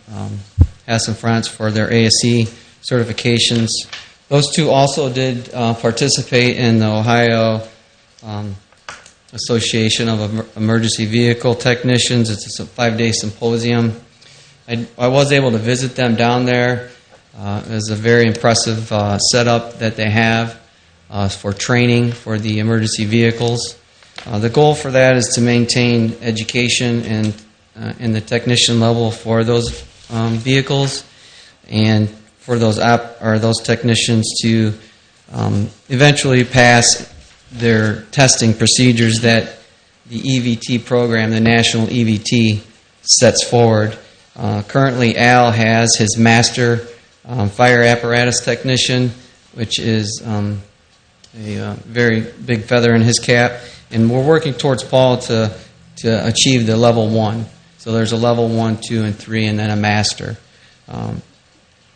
Hassan France for their ASE certifications. Those two also did participate in the Ohio Association of Emergency Vehicle Technicians. It's a 5-day symposium. I was able to visit them down there. It was a very impressive setup that they have for training for the emergency vehicles. The goal for that is to maintain education and in the technician level for those vehicles, and for those technicians to eventually pass their testing procedures that the EVT program, the national EVT, sets forward. Currently, Al has his master fire apparatus technician, which is a very big feather in his cap, and we're working towards Paul to achieve the level 1. So there's a level 1, 2, and 3, and then a master.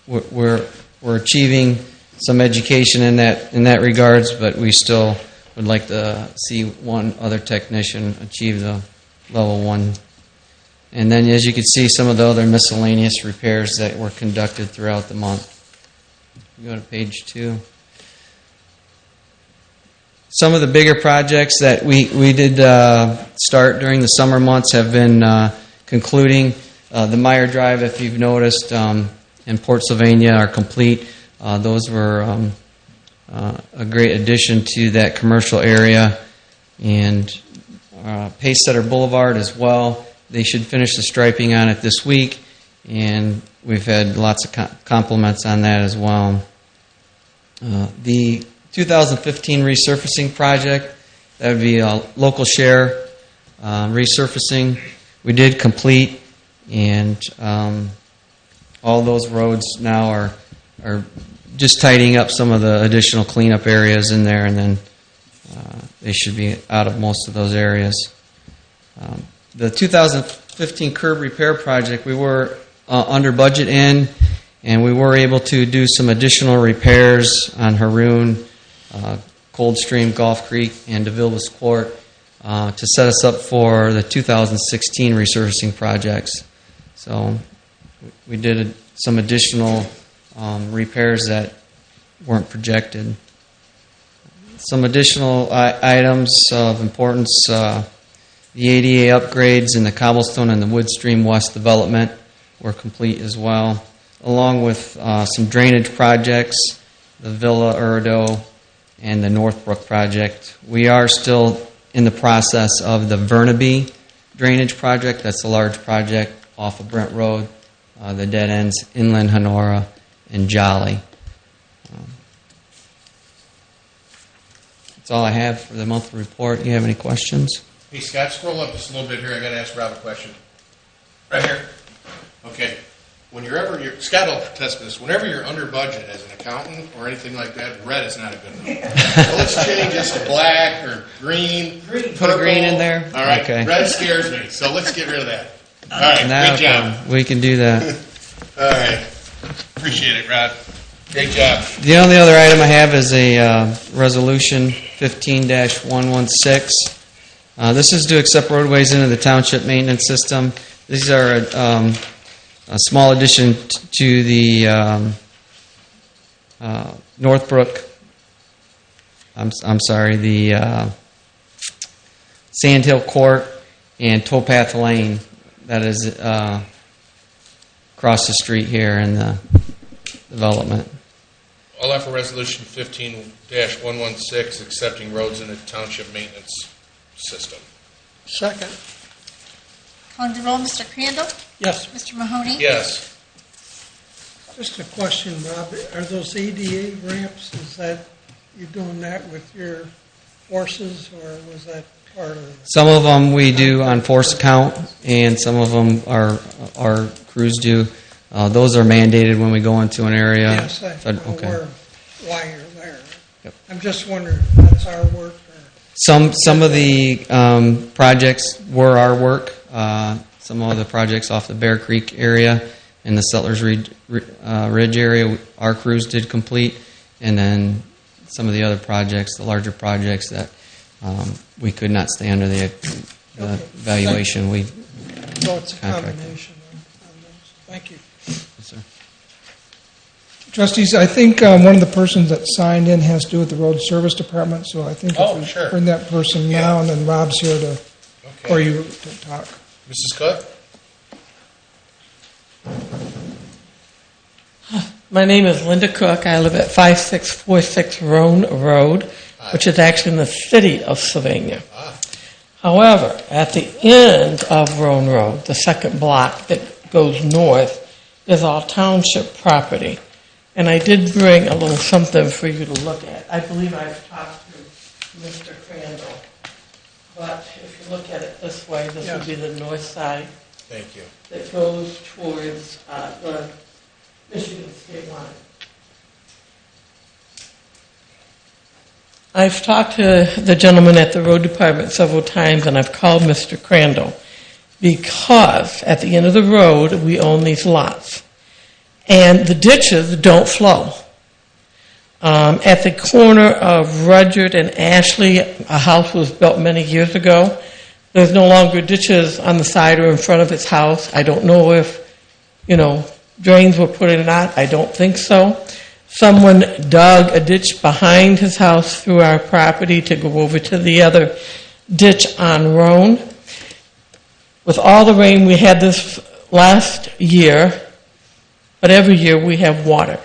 We're achieving some education in that regards, but we still would like to see one other technician achieve the level 1. And then, as you can see, some of the other miscellaneous repairs that were conducted throughout the month. Go to page 2. Some of the bigger projects that we did start during the summer months have been concluding. The Meyer Drive, if you've noticed, in Port Sylvania are complete. Those were a great addition to that commercial area. And Pacesetter Boulevard as well. They should finish the striping on it this week, and we've had lots of compliments on that as well. The 2015 resurfacing project, that would be a local share resurfacing. We did complete, and all those roads now are just tidying up some of the additional cleanup areas in there, and then they should be out of most of those areas. The 2015 curb repair project, we were under budget in, and we were able to do some additional repairs on Haroon, Coldstream, Gulf Creek, and DeVilbiss Court to set us up for the 2016 resurfacing projects. So we did some additional repairs that weren't projected. Some additional items of importance, the ADA upgrades in the Cobblestone and the Woodstream West development were complete as well, along with some drainage projects, the Villa Urdo and the Northbrook project. We are still in the process of the Burnaby drainage project. That's a large project off of Brent Road, the dead ends, Inland Honora, and Jolly. That's all I have for the monthly report. You have any questions? Hey, Scott, scroll up just a little bit here. I got to ask Rob a question. Right here. Okay. Scott will attest to this. Whenever you're under budget as an accountant or anything like that, red is not a good number. So let's change this to black or green. Put a green in there? All right. Okay. Red scares me, so let's get rid of that. All right. Now, great job. we can do that. All right. Appreciate it, Rod. Great job. The only other item I have is a resolution 15-116. This is to accept roadways into the township maintenance system. These are a small addition to the Northbrook. I'm sorry, the Sand Hill Court and Towpath Lane. That is across the street here in the development. I'll offer resolution 15-116, accepting roads in the township maintenance system. Second. Calling the roll, Mr. Crandall? Yes. Mr. Mahoney? Yes. Just a question, Rob. Are those ADA ramps, is that, you doing that with your forces, or was that part of it? Some of them we do on force account, and some of them our crews do. Those are mandated when we go into an area. Yes, I'm Okay. aware of why you're there. Yep. I'm just wondering if that's our work or... Some of the projects were our work. Some of the projects off the Bear Creek area and the Settlers Ridge area, our crews did complete. And then some of the other projects, the larger projects that we could not stay under the evaluation. So it's a combination on those. Thank you. Yes, sir. Trustees, I think one of the persons that signed in has to do with the road service department, so I think if we sure. bring that person now, and then Rob's here for you to talk. Mrs. Cook? My name is Linda Cook. I live at 5646 Roan Road, which is actually in the city of Sylvania. However, at the end of Roan Road, the second block that goes north, is all township property. And I did bring a little something for you to look at. I believe I've talked to Mr. Crandall. But if you look at it this way, this would be the north side. Thank you. That goes towards the Michigan state line. I've talked to the gentleman at the road department several times, and I've called Mr. Crandall because at the end of the road, we own these lots. And the ditches don't flow. At the corner of Rudyard and Ashley, a house was built many years ago. There's no longer ditches on the side or in front of his house. I don't know if, drains were put in or not. I don't think so. Someone dug a ditch behind his house through our property to go over to the other ditch on Roan. With all the rain we had this last year, but every year we have water.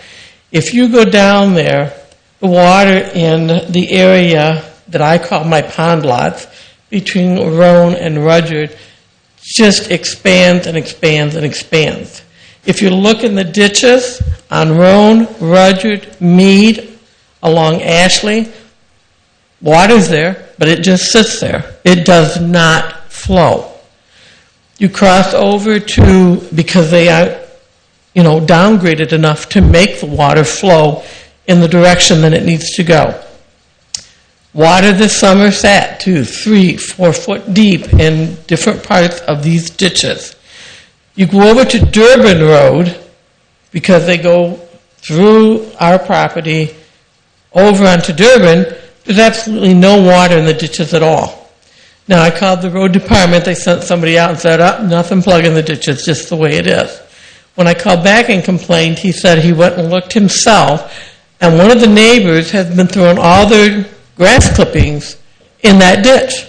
If you go down there, the water in the area that I call my pond lots, between Roan and Rudyard, just expands and expands and expands. If you look in the ditches on Roan, Rudyard, Mead, along Ashley, water's there, but it just sits there. It does not flow. You cross over to, because they are, downgraded enough to make the water flow in the direction that it needs to go. Water this summer sat 2, 3, 4 foot deep in different parts of these ditches. You go over to Durbin Road, because they go through our property over onto Durbin, there's absolutely no water in the ditches at all. Now, I called the road department, they sent somebody out and said, nothing plugging the ditches, just the way it is. When I called back and complained, he said he went and looked himself, and one of the neighbors has been throwing all their grass clippings in that ditch,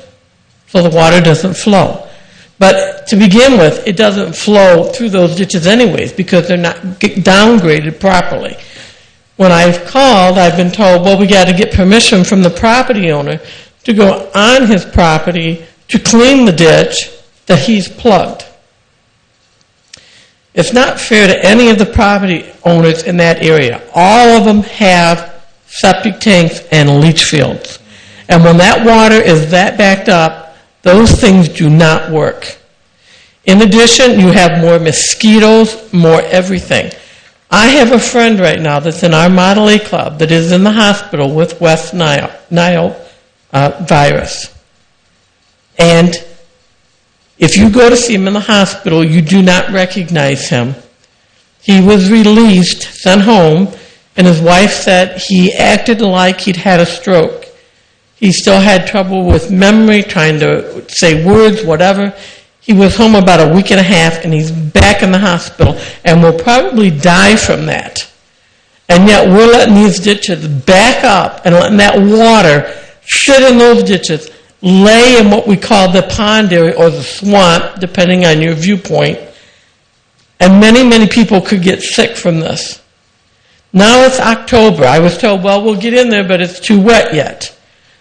so the water doesn't flow. But to begin with, it doesn't flow through those ditches anyways because they're not downgraded properly. When I've called, I've been told, well, we got to get permission from the property owner to go on his property to clean the ditch that he's plugged. It's not fair to any of the property owners in that area. All of them have septic tanks and leach fields. And when that water is that backed up, those things do not work. In addition, you have more mosquitoes, more everything. I have a friend right now that's in our Model A club that is in the hospital with West Nile virus. And if you go to see him in the hospital, you do not recognize him. He was released, sent home, and his wife said he acted like he'd had a stroke. He still had trouble with memory, trying to say words, whatever. He was home about a week and a half, and he's back in the hospital, and will probably die from that. And yet we're letting these ditches back up and letting that water sit in those ditches, lay in what we call the pond area or the swamp, depending on your viewpoint. And many, many people could get sick from this. Now it's October. I was told, well, we'll get in there, but it's too wet yet.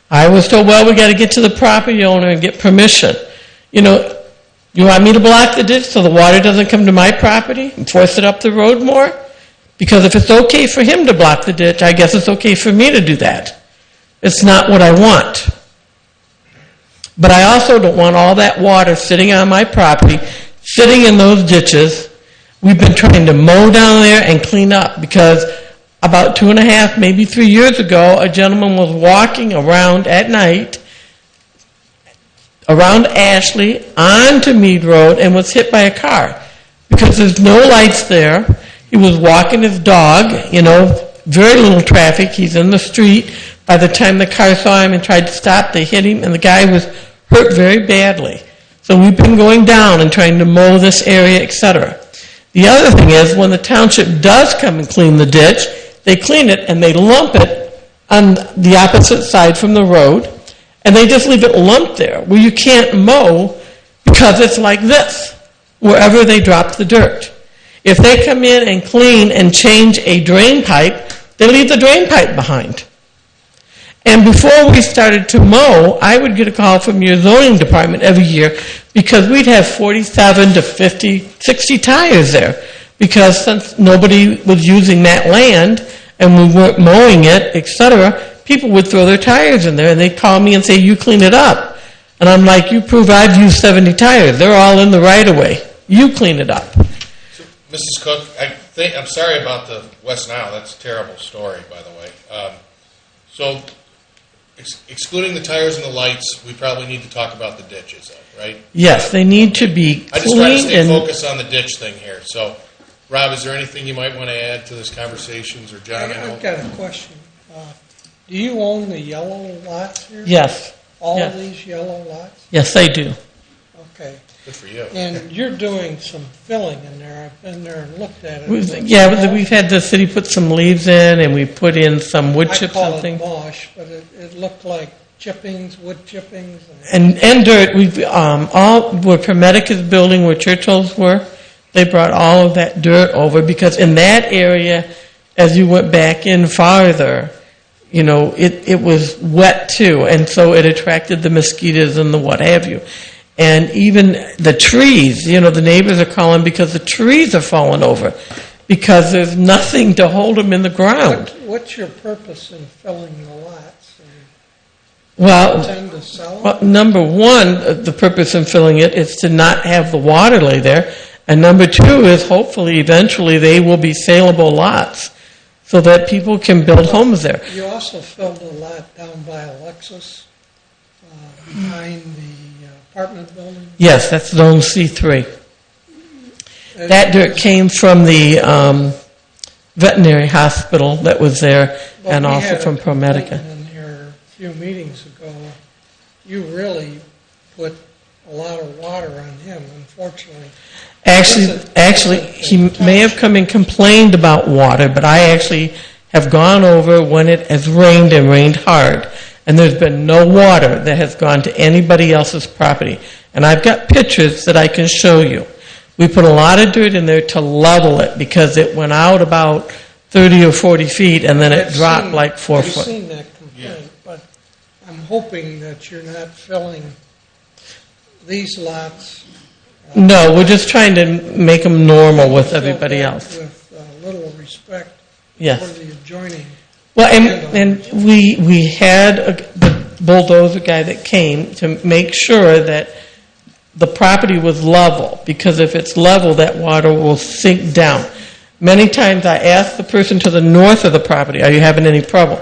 I was told, well, we got to get to the property owner and get permission. You want me to block the ditch so the water doesn't come to my property and force it up the road more? Because if it's okay for him to block the ditch, I guess it's okay for me to do that. It's not what I want. But I also don't want all that water sitting on my property, sitting in those ditches. We've been trying to mow down there and clean up because about 2.5, maybe 3 years ago, a gentleman was walking around at night around Ashley onto Mead Road and was hit by a car because there's no lights there. He was walking his dog, very little traffic. He's in the street. By the time the car saw him and tried to stop, they hit him, and the guy was hurt very badly. So we've been going down and trying to mow this area, etc. The other thing is, when the township does come and clean the ditch, they clean it and they lump it on the opposite side from the road, and they just leave it lumped there, where you can't mow because it's like this, wherever they drop the dirt. If they come in and clean and change a drain pipe, they leave the drain pipe behind. And before we started to mow, I would get a call from your zoning department every year because we'd have 47 to 50, 60 tires there. Because since nobody was using that land and we weren't mowing it, etc., people would throw their tires in there and they'd call me and say, you clean it up. And I'm like, you prove I've used 70 tires. They're all in the right of way. You clean it up. So, Mrs. Cook, I'm sorry about the West Nile. That's a terrible story, by the way. So, excluding the tires and the lights, we probably need to talk about the ditches, though, right? Yes, they need to be I just try to cleaned stay and focused on the ditch thing here. So, Rob, is there anything you might want to add to this conversation, or John? I've got a question. Do you own the yellow lots here? yes. All yes. of these yellow lots? Yes, they do. Okay. Good for you. And you're doing some filling in there. I've been there and looked at it. We've had the city put some leaves in, and we put in some wood chips and I call things. it mosh, but it looked like chippings, wood chippings. And dirt. We've all where Permetic is building, where Churchill's were, they brought all of that dirt over because in that area, as you went back in farther, you know, it was wet too, and so it attracted the mosquitoes and the what have you. And even the trees, you know, the neighbors are calling because the trees are falling over because there's nothing to hold them in the ground. What's your purpose in filling the lots? Well, Intend to sell them? well, number one, the purpose in filling it is to not have the water lay there, and number two is hopefully eventually they will be saleable lots so that people can build homes there. You also filled a lot down by Alexis, behind the apartment building? Yes, that's Zone C3. That dirt came from the veterinary hospital that was there and also from ProMedica. In here a few meetings ago, you really put a lot of water on him, unfortunately. Actually, he may have come and complained about water, but I actually have gone over when it has rained and rained hard, and there's been no water that has gone to anybody else's property. And I've got pictures that I can show you. We put a lot of dirt in there to level it because it went out about 30 or 40 feet, and then it dropped like 4 foot. I've seen that complaint, but I'm hoping that you're not filling these lots. No, we're just trying to make them normal with everybody else. With little respect Yes. for the adjoining. Well, and we had the bulldozer guy that came to make sure that the property was level, because if it's level, that water will sink down. Many times I asked the person to the north of the property, are you having any trouble?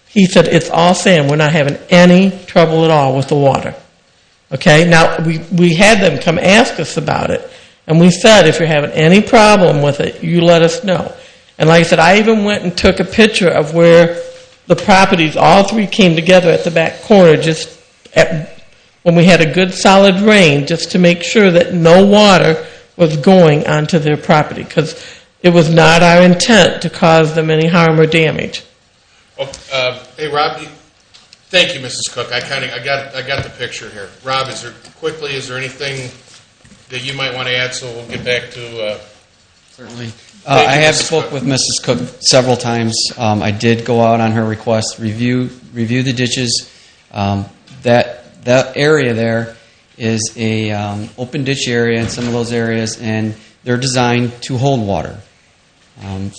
He said, it's all sand. We're not having any trouble at all with the water. Okay, now we had them come ask us about it, and we said, if you're having any problem with it, you let us know. And like I said, I even went and took a picture of where the properties, all three came together at the back corner, just when we had a good solid rain, just to make sure that no water was going onto their property, because it was not our intent to cause them any harm or damage. Well, hey, Rob. Thank you, Mrs. Cook. I got the picture here. Rob, is there anything that you might want to add? So we'll get back to. Certainly. I have spoke with Mrs. Cook several times. I did go out on her request, review the ditches. That area there is a open ditch area in some of those areas, and they're designed to hold water.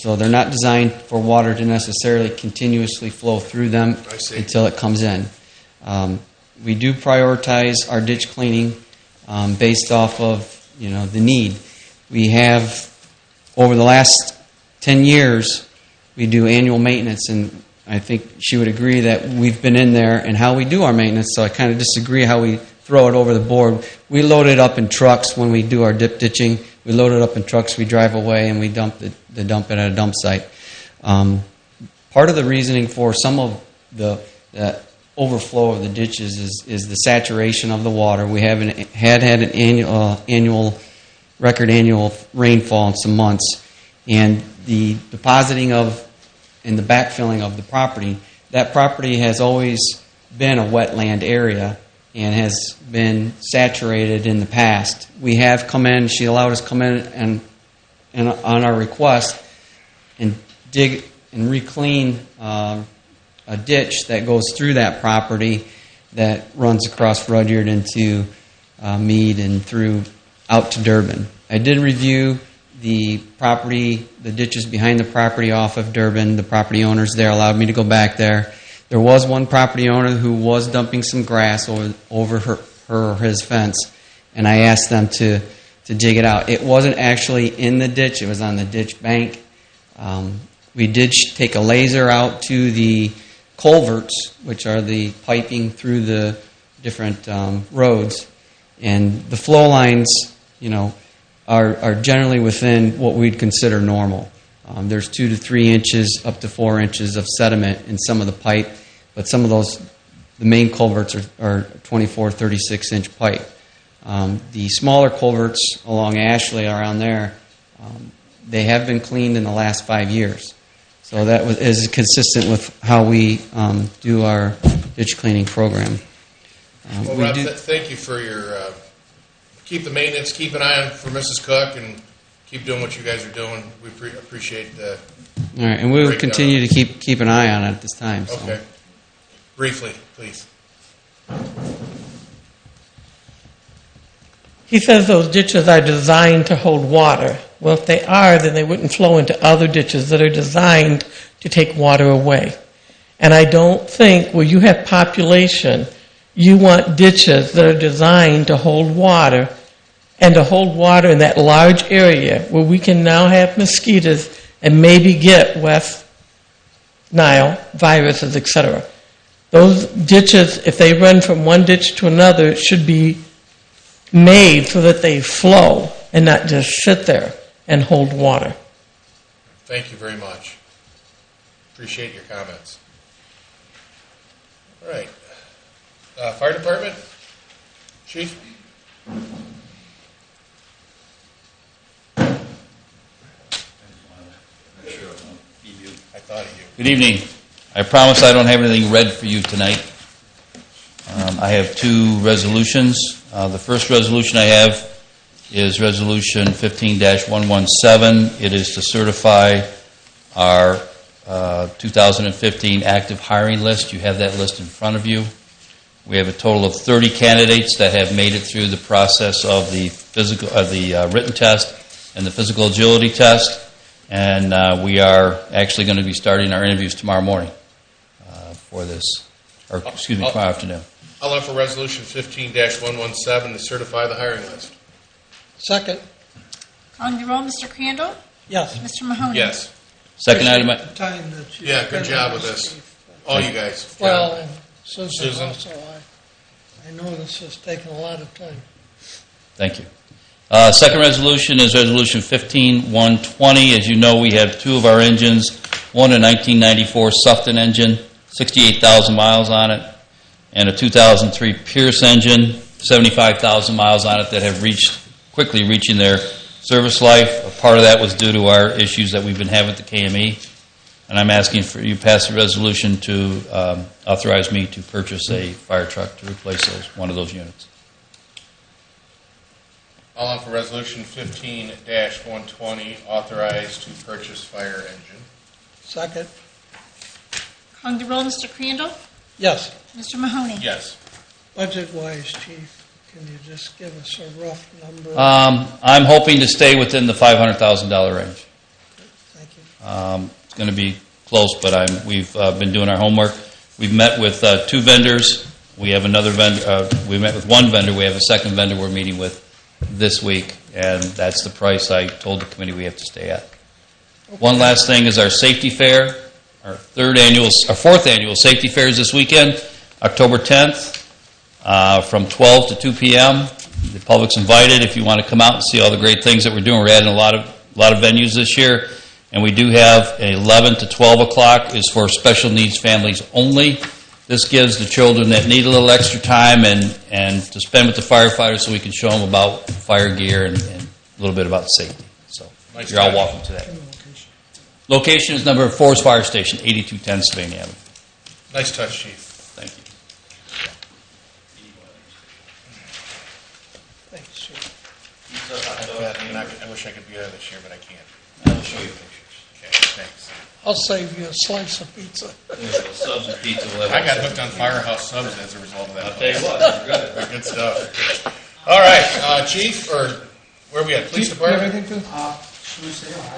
So they're not designed for water to necessarily continuously flow through them until it comes in. We do prioritize our ditch cleaning based off of the need. We have, over the last 10 years, we do annual maintenance, and I think she would agree that we've been in there and how we do our maintenance, so I kind of disagree how we throw it over the board. We load it up in trucks when we do our dip ditching. We load it up in trucks, we drive away, and we dump it at a dump site. Part of the reasoning for some of the overflow of the ditches is the saturation of the water. We had an annual rainfall in some months, and the depositing of and the backfilling of the property. That property has always been a wetland area and has been saturated in the past. We have come in, she allowed us to come in and on our request and dig and re-clean a a ditch that goes through that property that runs across Rudyard into Meade and through out to Durban. I did review the property, the ditches behind the property off of Durban. The property owners there allowed me to go back there. There was one property owner who was dumping some grass over her or his fence, and I asked them to dig it out. It wasn't actually in the ditch. It was on the ditch bank. We did take a laser out to the culverts, which are the piping through the different roads, and the flow lines, are generally within what we'd consider normal. There's 2 to 3 inches, up to 4 inches of sediment in some of the pipe, but some of those, the main culverts are 24, 36-inch pipe. The smaller culverts along Ashley around there, they have been cleaned in the last 5 years. So that is consistent with how we do our ditch cleaning program. Well, Rob, thank you for your keep the maintenance, keep an eye on for Mrs. Cook, and keep doing what you guys are doing. We appreciate the. All right, and we will continue to keep an eye on it at this time. So. Okay. Briefly, please. He says those ditches are designed to hold water. Well, if they are, then they wouldn't flow into other ditches that are designed to take water away. And I don't think where you have population, you want ditches that are designed to hold water and to hold water in that large area where we can now have mosquitoes and maybe get West Nile viruses, etc. Those ditches, if they run from one ditch to another, should be made so that they flow and not just sit there and hold water. Thank you very much. Appreciate your comments. All right. Fire Department? Chief? I thought of you. Good evening. I promise I don't have anything read for you tonight. I have 2 resolutions. The first resolution I have is Resolution 15-117. It is to certify our 2015 active hiring list. You have that list in front of you. We have a total of 30 candidates that have made it through the process of the written test and the physical agility test, and we are actually going to be starting our interviews tomorrow morning for this, tomorrow afternoon. I'll offer Resolution 15-117 to certify the hiring list. Second. Calling the roll, Mr. Crandall? Yes. Mr. Mahoney? Yes. Second item. Yeah, good job with this. All you guys. Well, and Susan Susan. also. I know this has taken a lot of time. Thank you. Second resolution is Resolution 15-120. As you know, we have 2 of our engines, one a 1994 Sufton engine, 68,000 miles on it, and a 2003 Pierce engine, 75,000 miles on it, that have quickly reaching their service life. A part of that was due to our issues that we've been having at the KME, and I'm asking for you to pass a resolution to authorize me to purchase a fire truck to replace one of those units. I'll offer Resolution 15-120, authorized to purchase fire engine. Second. Calling the roll, Mr. Crandall? Yes. Mr. Mahoney? Yes. Budget-wise, Chief, can you just give us a rough number? I'm hoping to stay within the $500,000 range. Thank you. It's going to be close, but we've been doing our homework. We've met with 2 vendors. We have another vendor. We met with 1 vendor. We have a second vendor we're meeting with this week, and that's the price I told the committee we have to stay at. Okay. One last thing is our safety fair. Our 4th annual safety fair is this weekend, October 10th, from 12 to 2 p.m. The public's invited if you want to come out and see all the great things that we're doing. We're adding a lot of venues this year, and we do have 11 to 12 o'clock is for special needs families only. This gives the children that need a little extra time and to spend with the firefighters, so we can show them about fire gear and a little bit about safety. So you're all welcome to that. Location is number 4 Fire Station, 8210 Sylvania Avenue. Nice touch, Chief. Thank you. Thanks, Chief. I wish I could be there this year, but I can't. I will show you pictures. thanks. I'll save you a slice of pizza. Subs and pizza. I got hooked on Firehouse subs as a result of that. I'll tell you what, you're good. Good stuff. All right, Chief, or where are we at? Police Chief, do you have Department? anything for, I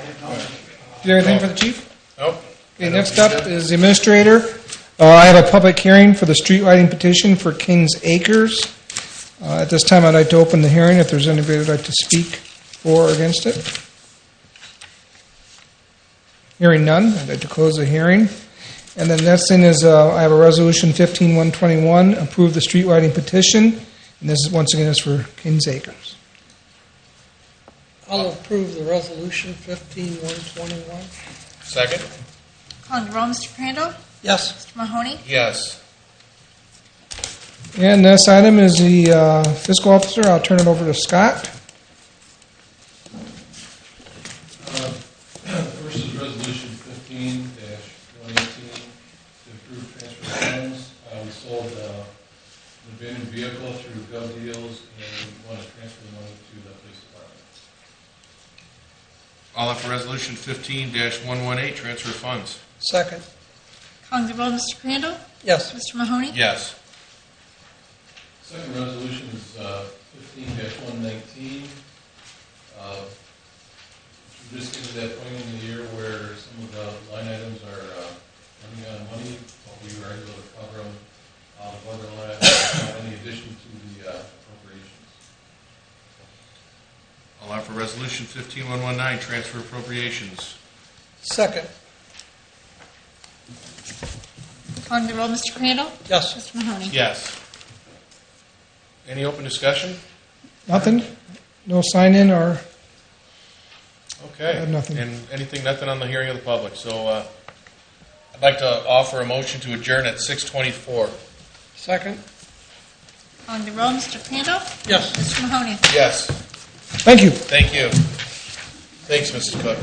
have no. do you have anything for the chief? Nope. Okay, next up is the administrator. I have a public hearing for the street lighting petition for Kings Acres. At this time, I'd like to open the hearing if there's anybody who'd like to speak for or against it. Hearing none, I'd like to close the hearing. And then next thing is I have a resolution 15-121, approve the street lighting petition. And this is, once again, is for Kings Acres. I'll approve the resolution 15-121. Second? Calling the roll, Mr. Crandall? Yes. Mr. Mahoney? Yes. And this item is the fiscal officer. I'll turn it over to Scott. First is resolution 15-118 to approve transfer of funds. We sold an abandoned vehicle through Gov Deals and want to transfer the money to the police department. All up for resolution 15-118, transfer of funds. Second. Calling the roll, Mr. Crandall? Yes. Mr. Mahoney? Yes. Second resolution is 15-119. We're just getting to that point in the year where some of the line items are running out of money, but we were able to cover them out of other line items in addition to the appropriations. All out for resolution 15-119, transfer appropriations. Second. Calling the roll, Mr. Crandall? Yes. Mr. Mahoney? Yes. Any open discussion? Nothing? No sign-in or? Okay. I have nothing. And nothing on the hearing of the public. So I'd like to offer a motion to adjourn at 6:24. Second. Calling the roll, Mr. Crandall? Yes. Mr. Mahoney? Yes. Thank you. Thank you. Thanks, Mrs. Cook.